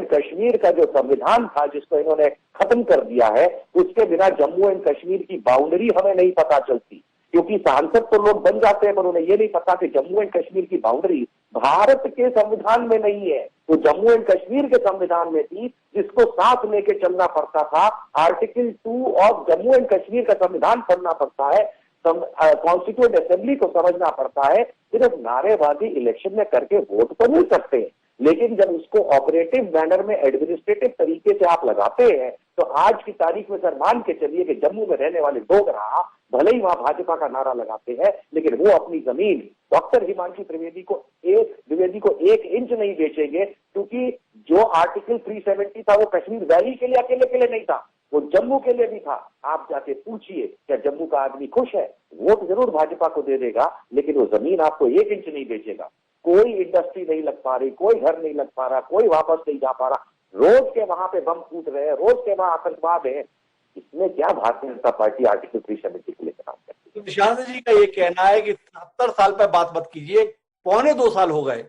कश्मीर का जो संविधान था जिसको इन्होंने खत्म कर दिया है, उसके बिना जम्मू एंड कश्मीर की बाउंड्री हमें नहीं पता चलती। क्योंकि सांसद तो लोग बन जाते हैं पर उन्हें यह नहीं पता कि जम्मू एंड कश्मीर की बाउंड्री भारत के संविधान में नहीं है, वो जम्मू एंड कश्मीर के संविधान में थी, जिसको साथ लेके चलना पड़ता था। Article 2 of Jammu and Kashmir का संविधान पढ़ना पड़ता है, कॉन्स्टिट्यूएंट असेंबली को समझना पड़ता है। सिर्फ नारेबाजी इलेक्शन में करके वोट तो मिल सकते हैं, लेकिन जब उसको ऑपरेटिव मैनर में एडमिनिस्ट्रेटिव तरीके से आप लगाते हैं, तो आज की तारीख में सर मान के चलिए कि जम्मू में रहने वाले डोगरा भले ही वहां भाजपा का नारा लगाते हैं, लेकिन वो अपनी जमीन डॉक्टर हिमांशु द्विवेदी को 1 इंच नहीं बेचेंगे, क्योंकि जो आर्टिकल 370 था वो कश्मीर वैली के लिए अकेले नहीं था, वो जम्मू के लिए भी था। आप जाके पूछिए क्या जम्मू का आदमी खुश है? वोट जरूर भाजपा को दे देगा, लेकिन वो जमीन आपको 1 इंच नहीं बेचेगा। कोई इंडस्ट्री नहीं लग पा रही, कोई घर नहीं लग पा रहा, कोई वापस नहीं जा पा रहा, रोज के वहां पे बम फूट रहे हैं, रोज के वहां आतंकवाद है। इसमें क्या भारतीय जनता पार्टी आर्टिकल 370 को लेकर काम करती है? निशांत जी का ये कहना है कि 70 साल पर बात मत कीजिए, 1.25 साल हो गए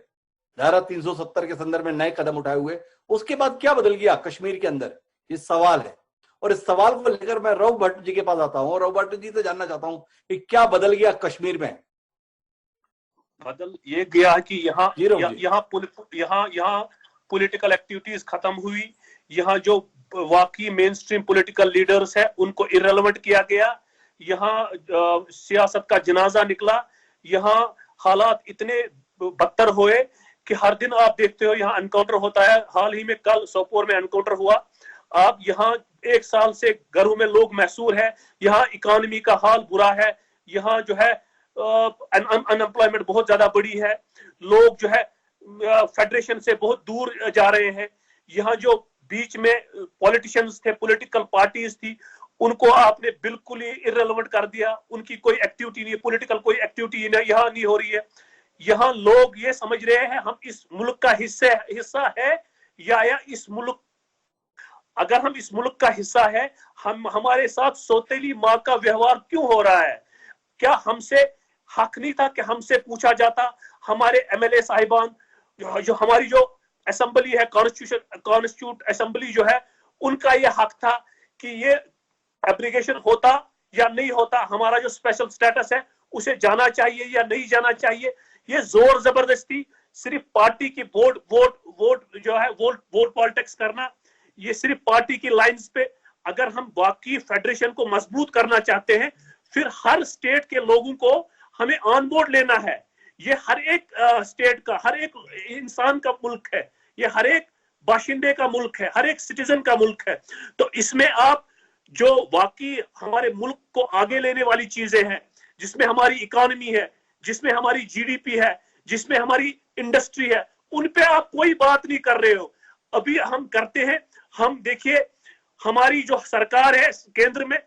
धारा 370 के संदर्भ में नए कदम उठाए हुए, उसके बाद क्या बदल गया कश्मीर के अंदर? ये सवाल है, और इस सवाल को लेकर मैं रघु भट्ट जी के पास आता हूं। रघु भट्ट जी से जानना चाहता हूं कि क्या बदल गया कश्मीर में? बदल ये गया कि यहाँ पॉलिटिकल एक्टिविटीज खत्म हुई, यहाँ जो वाकई मेन स्ट्रीम पॉलिटिकल लीडर्स है उनको इररिलेवेंट किया गया, यहाँ सियासत का जनाजा निकला, यहाँ हालात इतने बदतर हुए कि हर दिन आप देखते हो यहाँ एनकाउंटर होता है। हाल ही में कल सोपोर में एनकाउंटर हुआ। आप यहाँ 1 साल से घरों में लोग महसूर है, यहाँ इकोनॉमी का हाल बुरा है, यहाँ जो है अनएम्प्लॉयमेंट बहुत ज्यादा बड़ी है, लोग जो है फेडरेशन से बहुत दूर जा रहे हैं। यहाँ जो बीच में पॉलिटिशियंस थे, पॉलिटिकल पार्टीज थी, उनको आपने बिल्कुल ही इररिलेवेंट कर दिया, उनकी कोई एक्टिविटी नहीं, पॉलिटिकल कोई एक्टिविटी यहाँ नहीं हो रही है। यहाँ लोग ये समझ रहे हैं हम इस मुल्क का हिस्सा है या इस मुल्क, अगर हम इस मुल्क का हिस्सा है, हमारे साथ सौतेली माँ का व्यवहार क्यों हो रहा है? क्या हमसे हक नहीं था कि हमसे पूछा जाता? हमारे एमएलए साहिबान जो हमारी जो असेंबली है, कॉन्स्टिट्यूट असेंबली जो है, उनका ये हक था कि ये एब्लिगेशन होता या नहीं होता, हमारा जो स्पेशल स्टेटस है उसे जाना चाहिए या नहीं जाना चाहिए। ये जोर जबरदस्ती सिर्फ पार्टी की वोट पॉलिटिक्स करना, ये सिर्फ पार्टी की लाइंस पे। अगर हम वाकई फेडरेशन को मजबूत करना चाहते हैं, फिर हर स्टेट के लोगों को हमें ऑन बोर्ड लेना है। ये हर एक स्टेट का, हर एक इंसान का मुल्क है, ये हर एक बाशिंदे का मुल्क है, हर एक सिटीजन का मुल्क है। तो इसमें आप जो वाकई हमारे मुल्क को आगे लेने वाली चीजें हैं, जिसमें हमारी इकोनॉमी है, जिसमें हमारी जीडीपी है, जिसमें हमारी इंडस्ट्री है, उन पे आप कोई बात नहीं कर रहे हो। अभी हम करते हैं, हम देखिए हमारी जो सरकार है केंद्र में,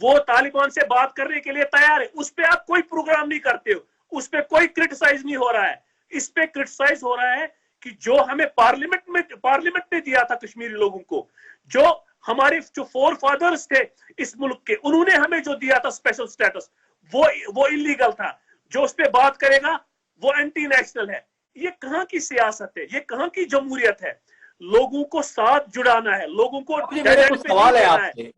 वो तालिबान से बात करने के लिए तैयार है, उस पे आप कोई प्रोग्राम नहीं करते हो, उस पे कोई क्रिटिसाइज नहीं हो रहा है। इस पे क्रिटिसाइज हो रहा है कि जो हमें पार्लियामेंट ने दिया था कश्मीरी लोगों को, जो हमारे जो फोर फादर्स थे इस मुल्क के, उन्होंने हमें जो दिया था स्पेशल स्टेटस, वो इलीगल था। जो उस पे बात करेगा वो एंटी नेशनल है। ये कहां की सियासत है? ये कहां की जमहूरियत है? लोगों को साथ जुड़ाना है, लोगों को। मेरा कुछ सवाल है आपसे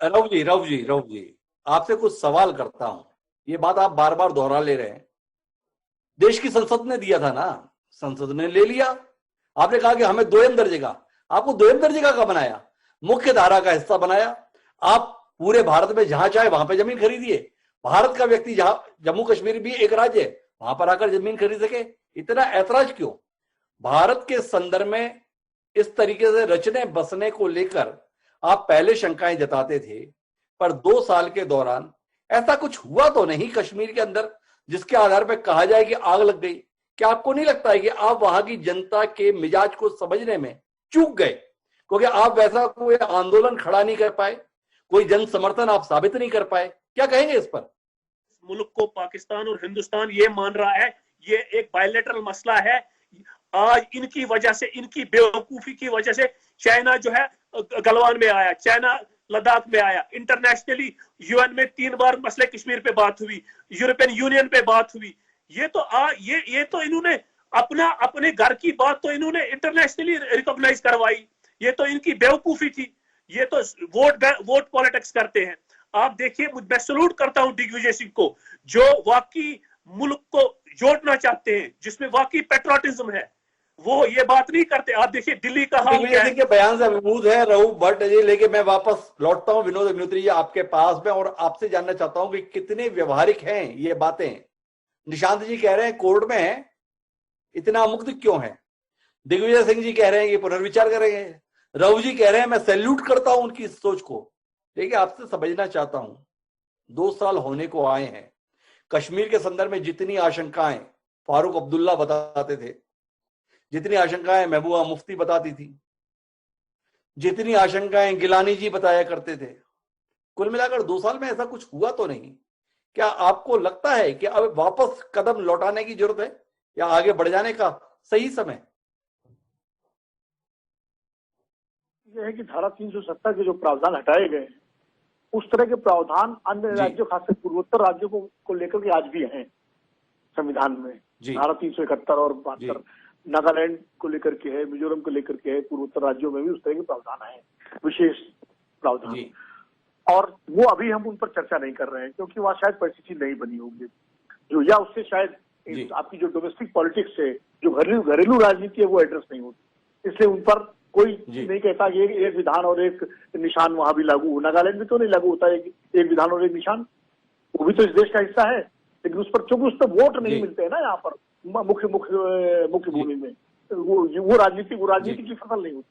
रघु जी, आपसे कुछ सवाल करता हूं। ये बात आप बार बार दोहरा ले रहे हैं। देश की संसद ने दिया था ना, संसद ने ले लिया। आपने कहा कि हमें दोयम दर्जे का, आपको दोयम दर्जे का बनाया, मुख्य धारा का हिस्सा बनाया। आप पूरे भारत में जहां चाहे वहां पे जमीन खरीदिए। भारत का व्यक्ति जहां, जम्मू कश्मीर भी एक राज्य है, वहां पर आकर जमीन खरीद सके। इतना ऐतराज क्यों? भारत के संदर्भ में इस तरीके से रचने बसने को लेकर आप पहले शंकाएं जताते थे, पर 2 साल के दौरान ऐसा कुछ हुआ तो नहीं कश्मीर के अंदर जिसके आधार पर कहा जाए कि आग लग गई? क्या आपको नहीं लगता है कि आप वहां की जनता के मिजाज को समझने में चूक गए, क्योंकि आप वैसा कोई आंदोलन खड़ा नहीं कर पाए, कोई जन समर्थन आप साबित नहीं कर पाए? क्या कहेंगे इस पर? मुल्क को पाकिस्तान और हिंदुस्तान ये मान रहा है ये एक बायलैटरल मसला है। आज इनकी वजह से, इनकी बेवकूफी की वजह से चाइना जो है गलवान में आया, चाइना लद्दाख में आया, इंटरनेशनली यूएन में 3 बार मसले कश्मीर पे बात हुई, यूरोपियन यूनियन पे बात हुई। ये तो इन्होंने अपने घर की बात तो इन्होंने इंटरनेशनली रिकॉग्नाइज करवाई। ये तो इनकी बेवकूफी थी। ये तो वोट पॉलिटिक्स करते हैं। आप देखिए, मैं सलूट करता हूं दिग्विजय सिंह को, जो वाकई मुल्क को जोड़ना चाहते हैं, जिसमें वाकई पेट्रोटिज्म है, वो ये बात नहीं करते। आप देखिए दिल्ली का हाल क्या है। के बयान से विरोध है रघु भट्ट जी, लेके मैं वापस लौटता हूं विनोद अग्निहोत्री जी आपके पास में, और आपसे जानना चाहता हूं कि कितने व्यवहारिक हैं ये बातें। निशांत जी कह रहे हैं कोर्ट में है, इतना मुक्त क्यों है? दिग्विजय सिंह जी कह रहे हैं कि पुनर्विचार करेंगे। रघु जी कह रहे हैं मैं सैल्यूट करता हूं उनकी सोच को। देखिए, आपसे समझना चाहता हूं, 2 साल होने को आए हैं। कश्मीर के संदर्भ में जितनी आशंकाएं फारूक अब्दुल्ला बताते थे, जितनी आशंकाएं महबूबा मुफ्ती बताती थी, जितनी आशंकाएं गिलानी जी बताया करते थे, कुल मिलाकर 2 साल में ऐसा कुछ हुआ तो नहीं। क्या आपको लगता है कि अब वापस कदम लौटाने की जरूरत है या आगे बढ़ जाने का सही समय? यह है कि धारा 370 के जो प्रावधान हटाए गए हैं, उस तरह के प्रावधान अन्य राज्यों, खासकर पूर्वोत्तर राज्यों को लेकर के आज भी हैं संविधान में। धारा 371 और 72 नागालैंड को लेकर के है, मिजोरम को लेकर के है, पूर्वोत्तर राज्यों में भी उस तरह के प्रावधान है, विशेष प्रावधान। और वो अभी हम उन पर चर्चा नहीं कर रहे हैं, क्योंकि वहां शायद परिस्थिति नहीं बनी होगी जो, या उससे शायद आपकी जो डोमेस्टिक पॉलिटिक्स है, जो घरेलू राजनीति है, वो एड्रेस नहीं होती। इसलिए उन पर कोई नहीं कहता कि एक विधान और एक निशान वहां भी लागू हो। नागालैंड में तो नहीं लागू होता है एक विधान और एक निशान, वो भी तो इस देश का हिस्सा है, लेकिन उस पर चूंकि उस पर वोट नहीं मिलते हैं ना यहाँ पर मुख्य भूमि में, वो राजनीति की फसल नहीं होती।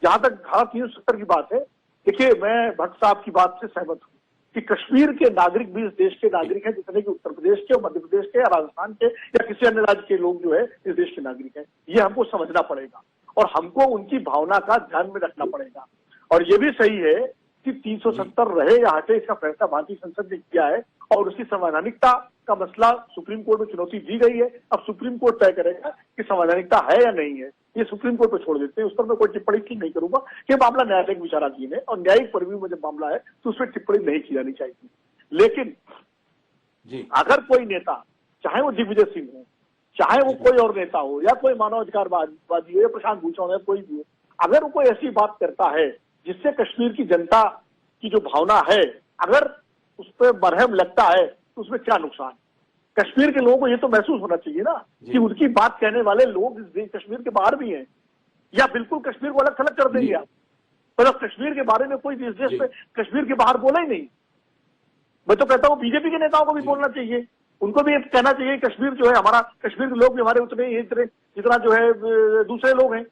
जहां तक धारा 370 की बात है, देखिए मैं भट्ट साहब की बात से सहमत हूँ कि कश्मीर के नागरिक भी इस देश के नागरिक हैं, जितने कि उत्तर प्रदेश के, मध्य प्रदेश के, राजस्थान के या किसी अन्य राज्य के लोग जो है इस देश के नागरिक हैं। ये हमको समझना पड़ेगा और हमको उनकी भावना का ध्यान में रखना पड़ेगा। और ये भी सही है कि 370 रहे या हटे, इसका फैसला भारतीय संसद ने किया है और उसकी संवैधानिकता का मसला सुप्रीम कोर्ट में चुनौती दी गई है। अब सुप्रीम कोर्ट तय करेगा कि संवैधानिकता है या नहीं है, ये सुप्रीम कोर्ट पर छोड़ देते हैं। उस पर मैं कोई टिप्पणी नहीं करूंगा कि मामला न्यायालयिक विचाराधीन है और न्यायिक परिव्यू में जब मामला है तो उस पर टिप्पणी नहीं की जानी चाहिए। लेकिन अगर कोई नेता, चाहे वो दिग्विजय सिंह हो, चाहे वो कोई और नेता हो, या कोई मानवाधिकारवादी हो, या प्रशांत भूषण हो, या कोई भी हो, अगर वो कोई ऐसी बात करता है जिससे कश्मीर की जनता की जो भावना है, अगर उस पर बरहम लगता है, तो उसमें क्या नुकसान? कश्मीर के लोगों को ये तो महसूस होना चाहिए ना कि उनकी बात कहने वाले लोग इस कश्मीर के बाहर भी हैं, या बिल्कुल कश्मीर को अलग थलग कर देंगे आप। पर अब कश्मीर के बारे में कोई इस देश में कश्मीर के बाहर बोला ही नहीं। मैं तो कहता हूँ बीजेपी के नेताओं को भी बोलना चाहिए, उनको भी कहना चाहिए कश्मीर जो है हमारा, कश्मीर के लोग भी हमारे उतने ही जितना जो है दूसरे लोग हैं,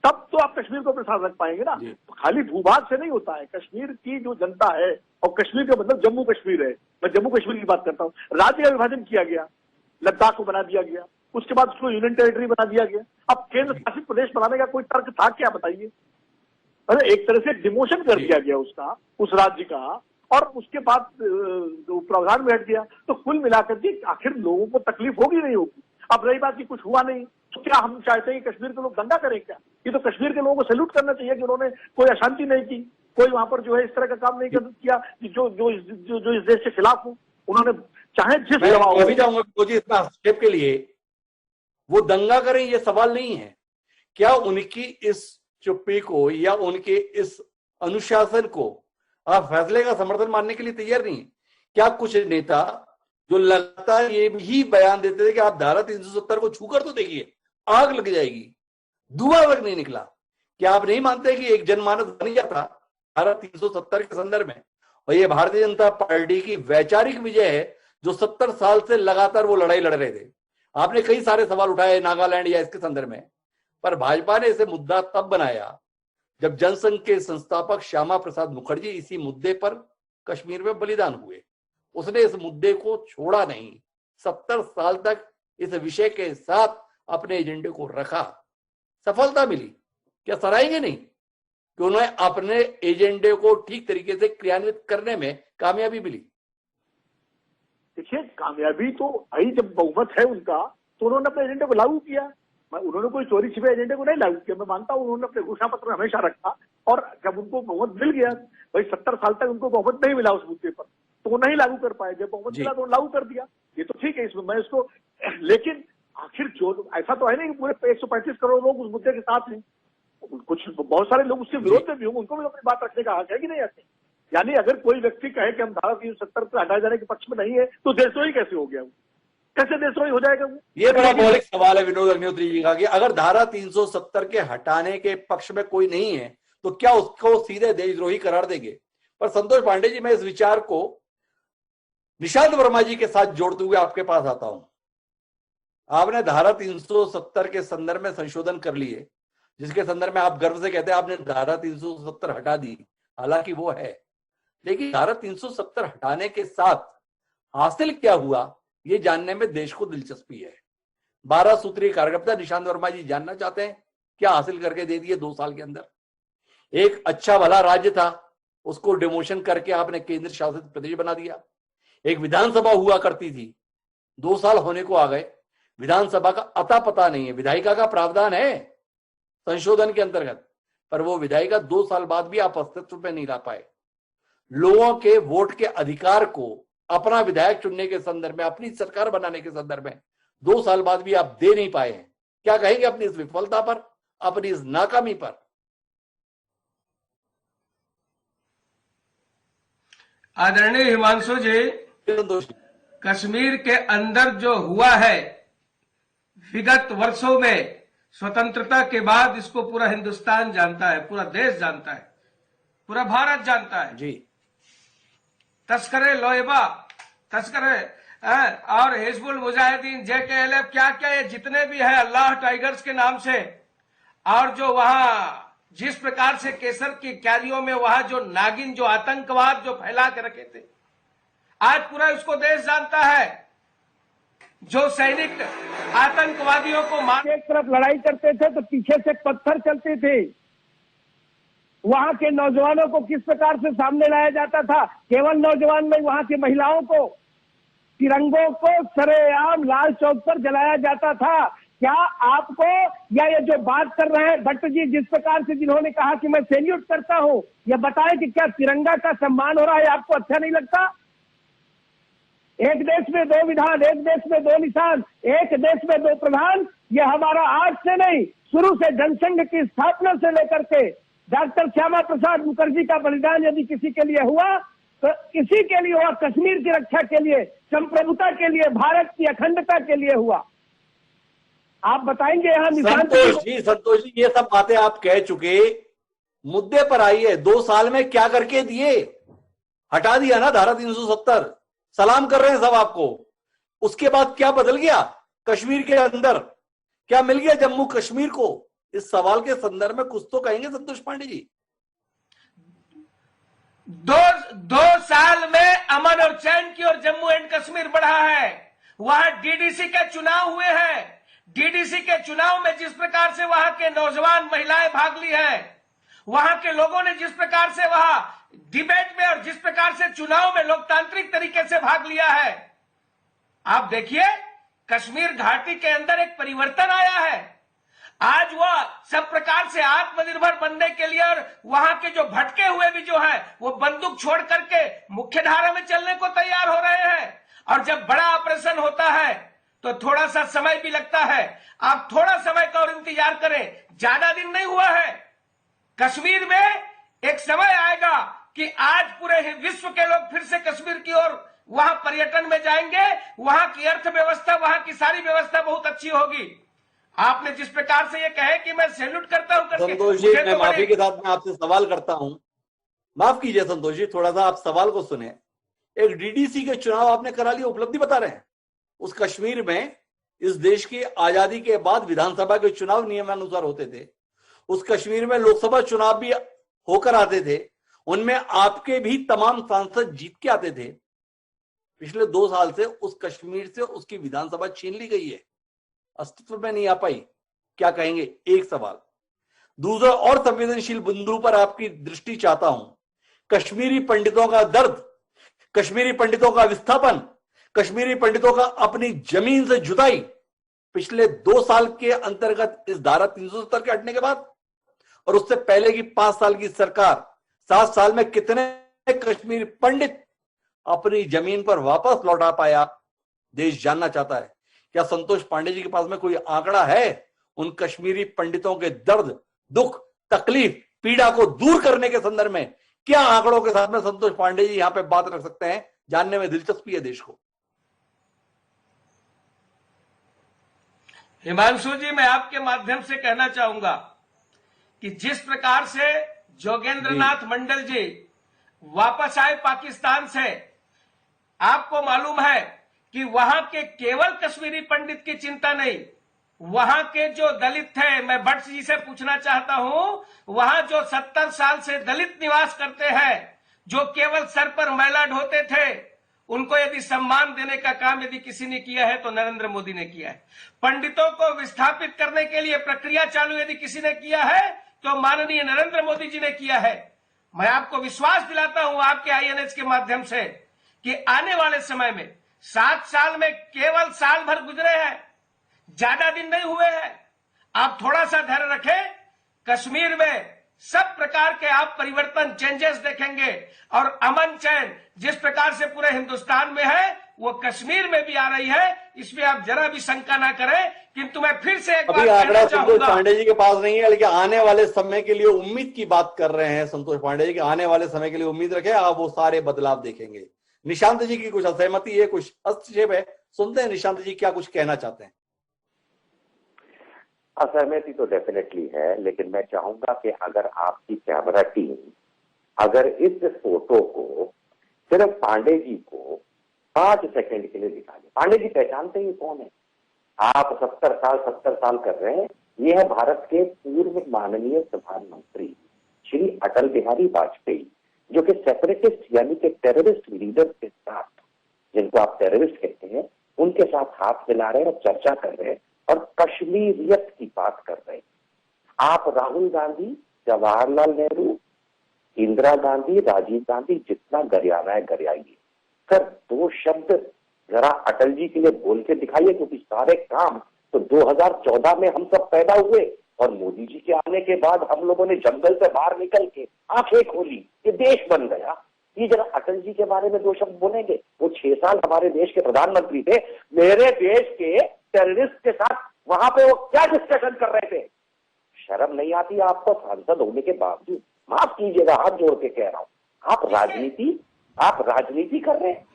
तब तो आप कश्मीर को अपने साथ रख पाएंगे ना। तो खाली भूभाग से नहीं होता है, कश्मीर की जो जनता है, और कश्मीर का मतलब जम्मू कश्मीर है, मैं जम्मू कश्मीर की बात करता हूँ। राज्य का विभाजन किया गया, लद्दाख को बना दिया गया, उसके बाद उसको यूनियन टेरिटरी बना दिया गया। अब केंद्र शासित प्रदेश बनाने का कोई तर्क था क्या, बताइए? अरे एक तरह से डिमोशन कर दिया गया उसका, उस राज्य का, और उसके बाद प्रावधान में हट गया। तो कुल मिलाकर के आखिर लोगों को तकलीफ होगी नहीं होगी। अब रही बात कि कुछ हुआ नहीं, तो क्या हम चाहते हैं कि कश्मीर के लोग दंगा करें क्या? ये तो कश्मीर के लोगों को सैल्यूट करना चाहिए कि उन्होंने कोई अशांति नहीं की, कोई वहां पर जो है इस तरह का काम नहीं किया जो इस देश के खिलाफ हो। उन्होंने चाहे जिस मैं भी चाहूंगा इसमें हस्तक्षेप के लिए, वो दंगा करें ये सवाल नहीं है। क्या उनकी इस चुप्पी को या उनके इस अनुशासन को आप फैसले का समर्थन मानने के लिए तैयार नहीं? क्या कुछ नेता जो लगातार ये भी बयान देते थे कि आप धारा 370 को छूकर तो देखिए, आग लग जाएगी, धुआं तक नहीं निकला। क्या आप नहीं मानते कि एक जनमानस बन जाता धारा 370 के संदर्भ में? और ये भारतीय जनता पार्टी की वैचारिक विजय है, जो 70 साल से लगातार वो लड़ाई लड़ रहे थे। आपने कई सारे सवाल उठाए नागालैंड या इसके संदर्भ में, पर भाजपा ने इसे मुद्दा तब बनाया जब जनसंघ के संस्थापक श्यामा प्रसाद मुखर्जी इसी मुद्दे पर कश्मीर में बलिदान हुए। उसने इस मुद्दे को छोड़ा नहीं, 70 साल तक इस विषय के साथ अपने एजेंडे को रखा, सफलता मिली। क्या सराहेंगे नहीं कि उन्हें अपने एजेंडे को ठीक तरीके से क्रियान्वित करने में कामयाबी मिली? देखिए, कामयाबी तो आई जब बहुमत है उनका, तो उन्होंने अपने एजेंडे को लागू किया। उन्होंने कोई चोरी छिपे एजेंडे को नहीं लागू किया। मैं मानता हूं उन्होंने अपने घोषणा पत्र में हमेशा रखा, और जब उनको बहुमत मिल गया, भाई 70 साल तक उनको बहुमत नहीं मिला उस मुद्दे पर, तो वो नहीं लागू कर पाए। जब बहुमत मिला तो लागू कर दिया। ये तो ठीक है, इसमें मैं इसको, लेकिन आखिर जो ऐसा तो है नहीं कि पूरे 135 करोड़ लोग उस मुद्दे के साथ हैं। कुछ बहुत सारे लोग उसके विरोध में भी होंगे, उनको भी अपनी बात रखने का हक है कि नहीं ऐसे? यानी अगर कोई व्यक्ति कहे कि हम धारा 370 से हटाए जाने के पक्ष में नहीं है, तो देशद्रोही कैसे हो गया वो? कैसे देशद्रोही हो जाएगा वो? ये बड़ा मौलिक सवाल है विनोद अग्निहोत्री जी का, कि अगर धारा 370 के हटाने के पक्ष में कोई नहीं है तो क्या उसको सीधे देशद्रोही करार देंगे? पर संतोष पांडे जी, मैं इस विचार को निशांत वर्मा जी के साथ जोड़ते हुए आपके पास आता हूं। आपने धारा 370 के संदर्भ में संशोधन कर लिए, जिसके संदर्भ में आप गर्व से कहते हैं आपने धारा 370 हटा दी, हालांकि वो है, लेकिन धारा 370 हटाने के साथ हासिल क्या हुआ, ये जानने में देश को दिलचस्पी है। 12 सूत्रीय कार्यकर्ता निशांत वर्मा जी जानना चाहते हैं क्या हासिल करके दे दिए 2 साल के अंदर। एक अच्छा भला राज्य था, उसको डिमोशन करके आपने केंद्र शासित प्रदेश बना दिया। एक विधानसभा हुआ करती थी, 2 साल होने को आ गए, विधानसभा का अता पता नहीं है। विधायिका का प्रावधान है संशोधन के अंतर्गत, पर वो विधायिका 2 साल बाद भी आप अस्तित्व में नहीं ला पाए। लोगों के वोट के अधिकार को अपना विधायक चुनने के संदर्भ में, अपनी सरकार बनाने के संदर्भ में 2 साल बाद भी आप दे नहीं पाए हैं। क्या कहेंगे अपनी इस विफलता पर, अपनी इस नाकामी पर? आदरणीय हिमांशु जी, कश्मीर के अंदर जो हुआ है विगत वर्षों में, स्वतंत्रता के बाद इसको पूरा हिंदुस्तान जानता है, पूरा देश जानता है, पूरा भारत जानता है जी। तस्करे लोहेबा, तस्करे और हिजबुल मुजाहिदीन, JKLF, क्या क्या ये जितने भी है अल्लाह टाइगर्स के नाम से, और जो वहां जिस प्रकार से केसर की क्यारियों में वहां जो नागिन, जो आतंकवाद जो फैला के रखे थे, आज पूरा इसको देश जानता है। जो सैनिक आतंकवादियों को मार, एक तरफ लड़ाई करते थे तो पीछे से पत्थर चलते थे। वहां के नौजवानों को किस प्रकार से सामने लाया जाता था, केवल नौजवान नहीं, वहां की महिलाओं को, तिरंगों को सरेआम लाल चौक पर जलाया जाता था। क्या आपको, या ये जो बात कर रहे हैं भट्ट जी, जिस प्रकार से जिन्होंने कहा कि मैं सैल्यूट करता हूं, यह बताएं कि क्या तिरंगा का सम्मान हो रहा है, आपको अच्छा नहीं लगता? एक देश में 2 विधान, एक देश में 2 निशान, एक देश में 2 प्रधान, यह हमारा आज से नहीं, शुरू से जनसंघ की स्थापना से लेकर के डॉक्टर श्यामा प्रसाद मुखर्जी का बलिदान यदि किसी के लिए हुआ तो इसी के लिए हुआ, कश्मीर की रक्षा के लिए, संप्रभुता के लिए, भारत की अखंडता के लिए हुआ। आप बताएंगे यहाँ संतोष जी, ये सब बातें आप कह चुके, मुद्दे पर आइए। 2 साल में क्या करके दिए? हटा दिया ना धारा 370, सलाम कर रहे हैं सब आपको। उसके बाद क्या बदल गया कश्मीर के अंदर? क्या मिल गया जम्मू कश्मीर को? इस सवाल के संदर्भ में कुछ तो कहेंगे संतोष पांडे जी। 2 साल में अमन और चैन की ओर जम्मू एंड कश्मीर बढ़ा है। वहां DDC के चुनाव हुए हैं। DDC के चुनाव में जिस प्रकार से वहां के नौजवान महिलाएं भाग ली हैं, वहां के लोगों ने जिस प्रकार से वहां डिबेट में और जिस प्रकार से चुनाव में लोकतांत्रिक तरीके से भाग लिया है, आप देखिए कश्मीर घाटी के अंदर एक परिवर्तन आया है। आज वह सब प्रकार से आत्मनिर्भर बनने के लिए, और वहां के जो भटके हुए भी जो है वो बंदूक छोड़ करके मुख्य धारा में चलने को तैयार हो रहे हैं। और जब बड़ा ऑपरेशन होता है तो थोड़ा सा समय भी लगता है। आप थोड़ा समय का और इंतजार करें, ज्यादा दिन नहीं हुआ है। कश्मीर में एक समय आएगा कि आज पूरे विश्व के लोग फिर से कश्मीर की ओर वहां पर्यटन में जाएंगे। वहां की अर्थव्यवस्था, वहां की सारी व्यवस्था बहुत अच्छी होगी। आपने जिस प्रकार से ये कहे कि मैं सैल्यूट करता हूं करके, संतोष जी, मुझे मैं तो माफी बड़ी के साथ मैं आपसे सवाल करता हूं, माफ कीजिए संतोष जी, थोड़ा सा आप सवाल को सुने। एक डीडीसी के चुनाव आपने करा लिया, उपलब्धि बता रहे हैं। उस कश्मीर में इस देश की आजादी के बाद विधानसभा के चुनाव नियमानुसार होते थे। उस कश्मीर में लोकसभा चुनाव भी होकर आते थे, उनमें आपके भी तमाम सांसद जीत के आते थे। पिछले 2 साल से उस कश्मीर से उसकी विधानसभा छीन ली गई है, अस्तित्व में नहीं आ पाई। क्या कहेंगे? एक सवाल। दूसरा और संवेदनशील बिंदु पर आपकी दृष्टि चाहता हूं। कश्मीरी पंडितों का दर्द, कश्मीरी पंडितों का विस्थापन, कश्मीरी पंडितों का अपनी जमीन से जुदाई पिछले 2 साल के अंतर्गत इस धारा 370 के हटने के बाद और उससे पहले की 5 साल की सरकार, 7 साल में कितने कश्मीरी पंडित अपनी जमीन पर वापस लौटा पाया, देश जानना चाहता है। क्या संतोष पांडे जी के पास में कोई आंकड़ा है उन कश्मीरी पंडितों के दर्द, दुख, तकलीफ, पीड़ा को दूर करने के संदर्भ में? क्या आंकड़ों के साथ में संतोष पांडे जी यहां पे बात रख सकते हैं? जानने में दिलचस्पी है देश को। हिमांशु जी, मैं आपके माध्यम से कहना चाहूंगा कि जिस प्रकार से जोगेंद्रनाथ मंडल जी वापस आए पाकिस्तान से, आपको मालूम है कि वहां के केवल कश्मीरी पंडित की चिंता नहीं, वहां के जो दलित थे, मैं भट्ट जी से पूछना चाहता हूं, वहां जो 70 साल से दलित निवास करते हैं, जो केवल सर पर मैला ढोते थे, उनको यदि सम्मान देने का काम यदि किसी ने किया है तो नरेंद्र मोदी ने किया है। पंडितों को विस्थापित करने के लिए प्रक्रिया चालू यदि किसी ने किया है तो माननीय नरेंद्र मोदी जी ने किया है। मैं आपको विश्वास दिलाता हूं आपके आईएनएच के माध्यम से कि आने वाले समय में 7 साल में केवल साल भर गुजरे हैं, ज्यादा दिन नहीं हुए हैं। आप थोड़ा सा धैर्य रखें, कश्मीर में सब प्रकार के आप परिवर्तन, चेंजेस देखेंगे और अमन चैन जिस प्रकार से पूरे हिंदुस्तान में है वो कश्मीर में भी आ रही है, इसमें आप जरा भी शंका ना करें। किंतु मैं फिर से एक बात कहना संतोष चाहूंगा, पांडे जी के पास नहीं है, लेकिन आने वाले समय के लिए उम्मीद की बात कर रहे हैं संतोष पांडे जी, के आने वाले समय के लिए उम्मीद रखें, आप वो सारे बदलाव देखेंगे। निशांत जी की कुछ असहमति है, कुछ हस्तक्षेप है, सुनते हैं निशांत जी क्या कुछ कहना चाहते हैं। असहमति तो डेफिनेटली है, लेकिन मैं चाहूंगा कि अगर आपकी कैमरा टीम अगर इस फोटो को सिर्फ पांडे जी को 5 सेकंड के लिए दिखा दे। पांडे जी पहचानते ही कौन है? आप 70 साल कर रहे हैं। ये है भारत के पूर्व माननीय प्रधानमंत्री श्री अटल बिहारी वाजपेयी, जो कि सेपरेटिस्ट यानी कि टेररिस्ट लीडर के साथ, जिनको आप टेररिस्ट कहते हैं, उनके साथ हाथ मिला रहे हैं और चर्चा कर रहे हैं और कश्मीरियत की बात कर रहे हैं। आप राहुल गांधी, जवाहरलाल नेहरू, इंदिरा गांधी, राजीव गांधी जितना गरियाना है गरियाइए। सर 2 शब्द जरा अटल जी के लिए बोल के दिखाइए, क्योंकि सारे काम तो 2014 में हम सब पैदा हुए और मोदी जी के आने के बाद हम लोगों ने जंगल से बाहर निकल के आंखें खोली, ये देश बन गया। ये जरा अटल जी के बारे में 2 शब्द बोलेंगे? वो 6 साल हमारे देश के प्रधानमंत्री थे, मेरे देश के टेररिस्ट के साथ वहां पे वो क्या डिस्कशन कर रहे थे? शर्म नहीं आती आपको सांसद होने के बावजूद? माफ कीजिएगा, हाथ जोड़ के कह रहा हूं, आप राजनीति कर रहे हैं,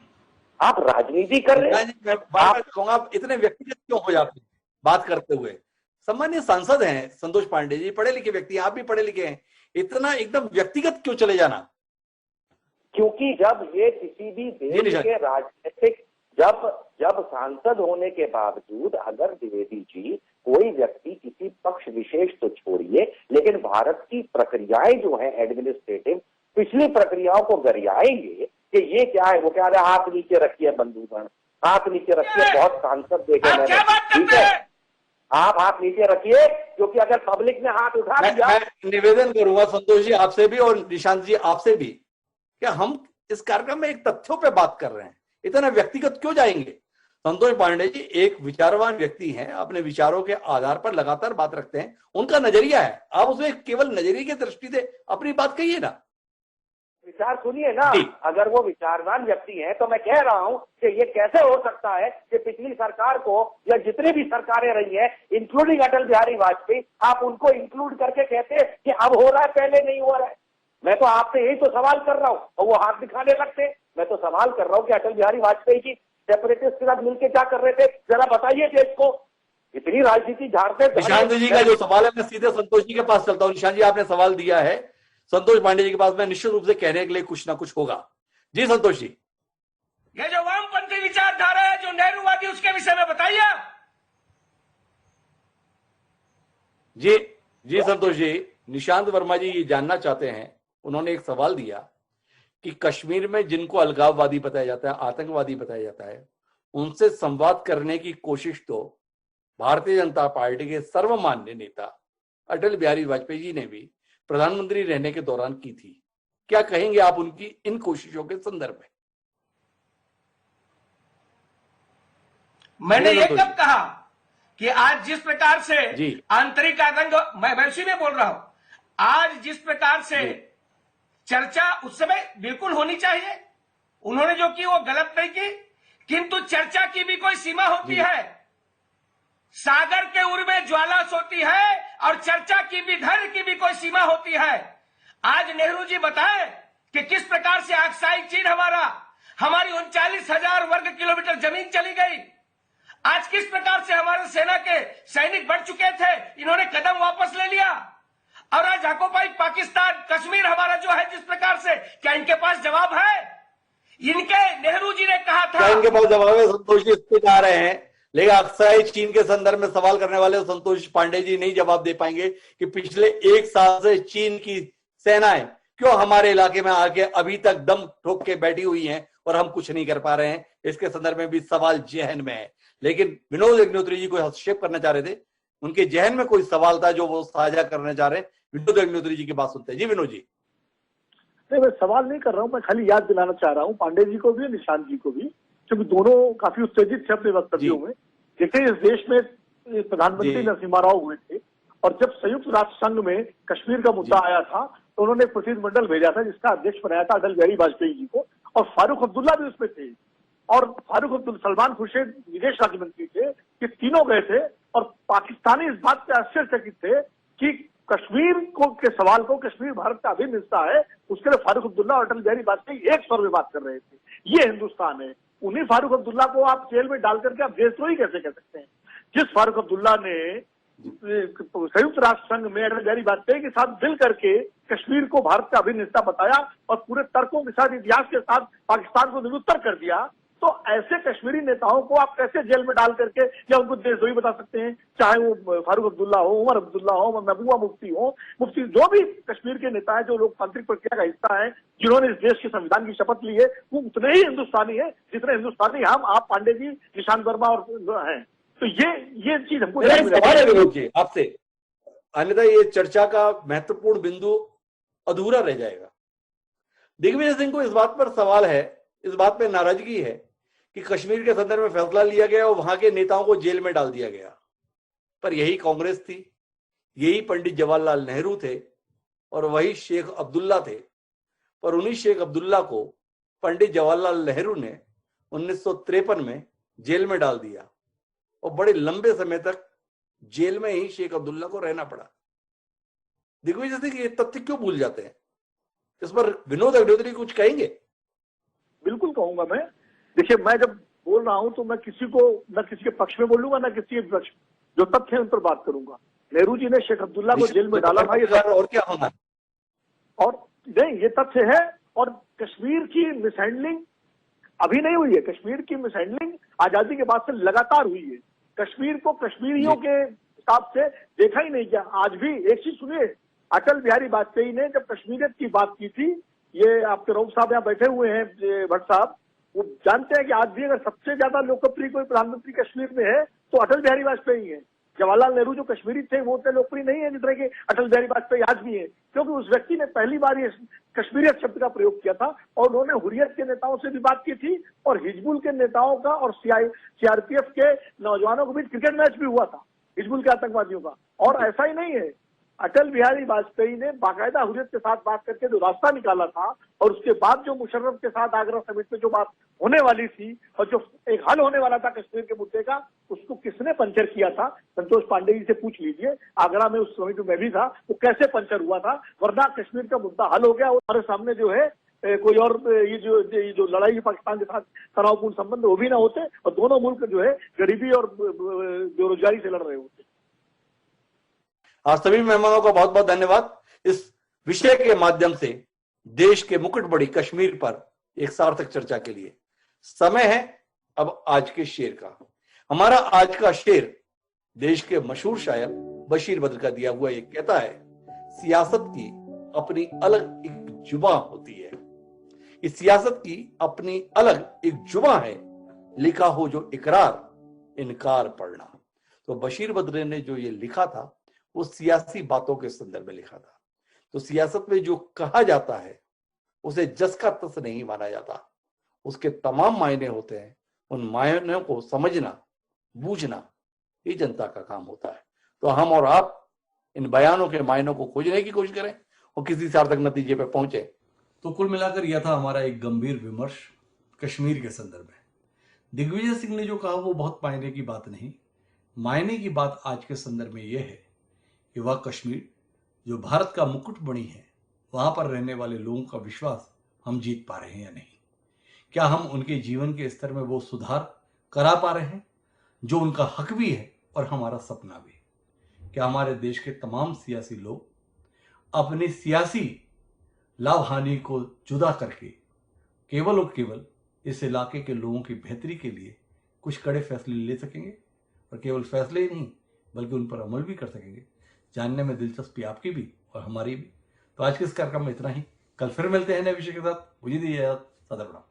आप राजनीति कर रहे हैं। मैं बार कहूंगा, आप इतने व्यक्तिगत क्यों हो जाते हैं बात करते हुए? सामान्य सांसद हैं संतोष पांडे जी, पढ़े लिखे व्यक्ति, आप भी पढ़े लिखे हैं, इतना एकदम व्यक्तिगत क्यों चले जाना? क्योंकि जब ये किसी भी देश के राजनीतिक, जब सांसद होने के बावजूद अगर द्विवेदी जी कोई व्यक्ति किसी पक्ष विशेष तो छोड़िए, लेकिन भारत की प्रक्रियाएं जो है एडमिनिस्ट्रेटिव, पिछली प्रक्रियाओं को गरियाएंगे कि ये क्या है, वो क्या है, हाथ नीचे रखिए बंधुगण, हाथ नीचे रखिए। बहुत सांसद देखे मैंने, ठीक है, आप हाथ नीचे रखिए, क्योंकि अगर पब्लिक ने हाथ उठा दिया। मैं निवेदन करूंगा संतोष जी आपसे भी और निशांत जी आपसे भी, क्या हम इस कार्यक्रम में एक तथ्यों पे बात कर रहे हैं, इतना व्यक्तिगत क्यों जाएंगे? संतोष पांडे जी एक विचारवान व्यक्ति हैं, अपने विचारों के आधार पर लगातार बात रखते हैं, उनका नजरिया है, आप उसमें केवल नजरिए की दृष्टि से अपनी बात कहिए ना, विचार सुनिए ना। अगर वो विचारवान व्यक्ति है तो मैं कह रहा हूं कि ये कैसे हो सकता है कि पिछली सरकार को या जितनी भी सरकारें रही हैं, इंक्लूडिंग अटल बिहारी वाजपेयी, आप उनको इंक्लूड करके कहते हैं कि अब हो रहा है, पहले नहीं हो रहा है। मैं तो आपसे यही तो सवाल कर रहा हूं और वो हाथ दिखाने लगते। मैं तो सवाल कर रहा हूं कि अटल बिहारी वाजपेयी जी सेपरेटिस्ट के साथ मिलकर क्या कर रहे थे, जरा बताइए देश को। इतनी राजनीति झाड़ते। निशांत जी का जो सवाल है, मैं सीधे संतोष जी के पास चलता हूँ। निशांत जी, आपने सवाल दिया है संतोष पांडे जी के पास, में निश्चित रूप से कहने के लिए कुछ ना कुछ होगा। जी संतोष जी। ये जो वामपंथी विचारधारा है, जो नेहरूवादी, उसके विषय में बताइए आप। जी संतोष जी, निशांत वर्मा जी ये जानना चाहते हैं, उन्होंने एक सवाल दिया कि कश्मीर में जिनको अलगाववादी बताया जाता है, आतंकवादी बताया जाता है, उनसे संवाद करने की कोशिश तो भारतीय जनता पार्टी के सर्वमान्य नेता अटल बिहारी वाजपेयी जी ने भी प्रधानमंत्री रहने के दौरान की थी। क्या कहेंगे आप उनकी इन कोशिशों के संदर्भ में? मैंने ये कब कहा कि आज जिस प्रकार से आंतरिक आतंक, मैं उसी में बोल रहा हूं, आज जिस प्रकार से चर्चा उस समय बिल्कुल होनी चाहिए, उन्होंने जो की वो गलत नहीं की, किंतु चर्चा की भी कोई सीमा होती है। सागर के उर में ज्वाला सोती है और चर्चा की भी, धैर्य की भी कोई सीमा होती है। आज नेहरू जी बताएं कि किस प्रकार से आक्साई चीन हमारी 39,000 वर्ग किलोमीटर जमीन चली गई। आज किस प्रकार से हमारे सेना के सैनिक बढ़ चुके थे, इन्होंने कदम वापस ले लिया। और आज आकोपाई पाकिस्तान, कश्मीर हमारा जो है जिस प्रकार से, क्या इनके पास जवाब है? इनके नेहरू जी ने कहा था, क्या इनके पास जवाब है? संतोष जी इस पे जा रहे हैं, लेकिन अक्साई चीन के संदर्भ में सवाल करने वाले संतोष पांडे जी नहीं जवाब दे पाएंगे कि पिछले 1 साल से चीन की सेनाएं क्यों हमारे इलाके में आके अभी तक दम ठोक के बैठी हुई हैं और हम कुछ नहीं कर पा रहे हैं। इसके संदर्भ में भी सवाल जहन में है, लेकिन विनोद अग्निहोत्री जी कोई हस्तक्षेप करना चाह रहे थे, उनके जहन में कोई सवाल था जो वो साझा करना चाह रहे हैं। विनोद अग्निहोत्री जी की बात सुनते हैं। जी विनोद जी। नहीं, मैं सवाल नहीं कर रहा हूं, मैं खाली याद दिलाना चाह रहा हूं पांडे जी को भी, निशांत जी को भी, क्योंकि दोनों काफी उत्तेजित थे अपने वक्तव्यों में। देखिए, इस देश में प्रधानमंत्री नरसिम्हा राव हुए थे और जब संयुक्त राष्ट्र संघ में कश्मीर का मुद्दा आया था तो उन्होंने एक प्रतिनिधिमंडल भेजा था जिसका अध्यक्ष बनाया था अटल बिहारी वाजपेयी जी को, और फारूक अब्दुल्ला भी उसमें थे। और फारूक अब्दुल्ला, सलमान खुर्शीद विदेश राज्य मंत्री थे, ये तीनों गए थे और पाकिस्तानी इस बात पे आश्चर्यचकित थे कि कश्मीर के सवाल को, कश्मीर भारत का अभिन्न हिस्सा है, उसके लिए फारूक अब्दुल्ला और अटल बिहारी वाजपेयी एक स्वर में बात कर रहे थे। ये हिंदुस्तान है। उन्हीं फारूक अब्दुल्ला को आप जेल में डाल करके आप देशद्रोही कैसे कह सकते हैं? जिस फारूक अब्दुल्ला ने संयुक्त राष्ट्र संघ में अटल बिहारी वाजपेयी के साथ मिल करके कश्मीर को भारत का अभिन्न हिस्सा बताया और पूरे तर्कों के साथ, इतिहास के साथ पाकिस्तान को निरुत्तर कर दिया, तो ऐसे कश्मीरी नेताओं को आप कैसे जेल में डाल करके या उनको देशद्रोही बता सकते हैं? चाहे वो फारूक अब्दुल्ला हो, उमर अब्दुल्ला हो, महबूबा मुफ्ती, जो भी कश्मीर के नेता है, जो लोकतांत्रिक प्रक्रिया का हिस्सा है, जिन्होंने इस देश के संविधान की शपथ ली है, वो उतने ही हिंदुस्तानी है जितने हिंदुस्तानी हम, आप, पांडे जी, निशांत वर्मा और हैं। तो ये चीज हमको सवाल है विनोद जी आपसे, अन्यथा ये चर्चा का महत्वपूर्ण बिंदु अधूरा रह जाएगा। दिग्विजय सिंह को इस बात पर सवाल है, इस बात पर नाराजगी है कि कश्मीर के संदर्भ में फैसला लिया गया और वहां के नेताओं को जेल में डाल दिया गया, पर यही कांग्रेस थी, यही पंडित जवाहरलाल नेहरू थे और वही शेख अब्दुल्ला थे। पर उन्हीं शेख अब्दुल्ला को पंडित जवाहरलाल नेहरू ने 1953 में जेल में डाल दिया और बड़े लंबे समय तक जेल में ही शेख अब्दुल्ला को रहना पड़ा। दिग्विजय सिंह ये तथ्य क्यों भूल जाते हैं? इस पर विनोद अग्निहोत्री कुछ कहेंगे? बिल्कुल कहूंगा मैं। देखिए, मैं जब बोल रहा हूं तो मैं किसी को, न किसी के पक्ष में बोलूंगा, न किसी के विपक्ष, जो तथ्य है उन पर बात करूंगा। नेहरू जी ने शेख अब्दुल्ला को जेल में डाला था, और क्या होना, और नहीं, ये तथ्य है। और कश्मीर की मिसहैंडलिंग अभी नहीं हुई है, कश्मीर की मिसहैंडलिंग आजादी के बाद से लगातार हुई है। कश्मीर को कश्मीरियों के हिसाब से देखा ही नहीं गया। आज भी एक चीज सुनिए, अटल बिहारी वाजपेयी ने जब कश्मीरियत की बात की थी, ये आपके रऊफ साहब यहाँ बैठे हुए हैं, भट्ट साहब, वो जानते हैं कि आज भी अगर सबसे ज्यादा लोकप्रिय कोई प्रधानमंत्री कश्मीर में है तो अटल बिहारी वाजपेयी है। जवाहरलाल नेहरू जो कश्मीरी थे वो उतने लोकप्रिय नहीं है जितने कि अटल बिहारी वाजपेयी आज भी है, क्योंकि उस व्यक्ति ने पहली बार ये कश्मीरियत शब्द का प्रयोग किया था और उन्होंने हुर्रियत के नेताओं से भी बात की थी और हिजबुल के नेताओं का और सीआरपीएफ के नौजवानों के बीच क्रिकेट मैच भी हुआ था, हिजबुल के आतंकवादियों का। और ऐसा ही नहीं है, अटल बिहारी वाजपेयी ने बाकायदा हुर्रियत के साथ बात करके जो रास्ता निकाला था और उसके बाद जो मुशर्रफ के साथ आगरा समिट में जो बात होने वाली थी और जो एक हल होने वाला था कश्मीर के मुद्दे का, उसको किसने पंचर किया था? संतोष पांडे जी से पूछ लीजिए। आगरा में उस समिट में भी था, वो कैसे पंचर हुआ था? वरना कश्मीर का मुद्दा हल हो गया और हमारे सामने जो है कोई और ये जो लड़ाई है पाकिस्तान के साथ तनावपूर्ण संबंध वो भी ना होते और दोनों मुल्क जो है गरीबी और बेरोजगारी से लड़ रहे होते। आज सभी मेहमानों का बहुत बहुत धन्यवाद। इस विषय के माध्यम से देश के मुकुट बड़ी कश्मीर पर एक सार्थक चर्चा के लिए समय है अब आज के शेर का। हमारा आज का शेर देश के मशहूर शायर बशीर बद्र का दिया हुआ, एक कहता है, सियासत की अपनी अलग एक जुबां होती है, इस सियासत की अपनी अलग एक जुबां है, लिखा हो जो इकरार इनकार पढ़ना। तो बशीर बद्र ने जो ये लिखा था वो सियासी बातों के संदर्भ में लिखा था। तो सियासत में जो कहा जाता है उसे जस का तस नहीं माना जाता, उसके तमाम मायने होते हैं। उन मायनों को समझना बूझना ये जनता का काम होता है। तो हम और आप इन बयानों के मायनों को खोजने की कोशिश करें और किसी सार्थक नतीजे पर पहुंचे। तो कुल मिलाकर यह था हमारा एक गंभीर विमर्श कश्मीर के संदर्भ में। दिग्विजय सिंह ने जो कहा वो बहुत मायने की बात नहीं, मायने की बात आज के संदर्भ में यह है कि वह कश्मीर जो भारत का मुकुट बनी है, वहां पर रहने वाले लोगों का विश्वास हम जीत पा रहे हैं या नहीं। क्या हम उनके जीवन के स्तर में वो सुधार करा पा रहे हैं जो उनका हक भी है और हमारा सपना भी। क्या हमारे देश के तमाम सियासी लोग अपनी सियासी लाभ हानि को जुदा करके केवल और केवल इस इलाके के लोगों की बेहतरी के लिए कुछ कड़े फैसले ले सकेंगे, और केवल फैसले ही नहीं बल्कि उन पर अमल भी कर सकेंगे, जानने में दिलचस्पी आपकी भी और हमारी भी। तो आज के इस कार्यक्रम में इतना ही। कल फिर मिलते हैं नए विषय के साथ। मुझे दीजिए इजाजत। सदा प्रणाम।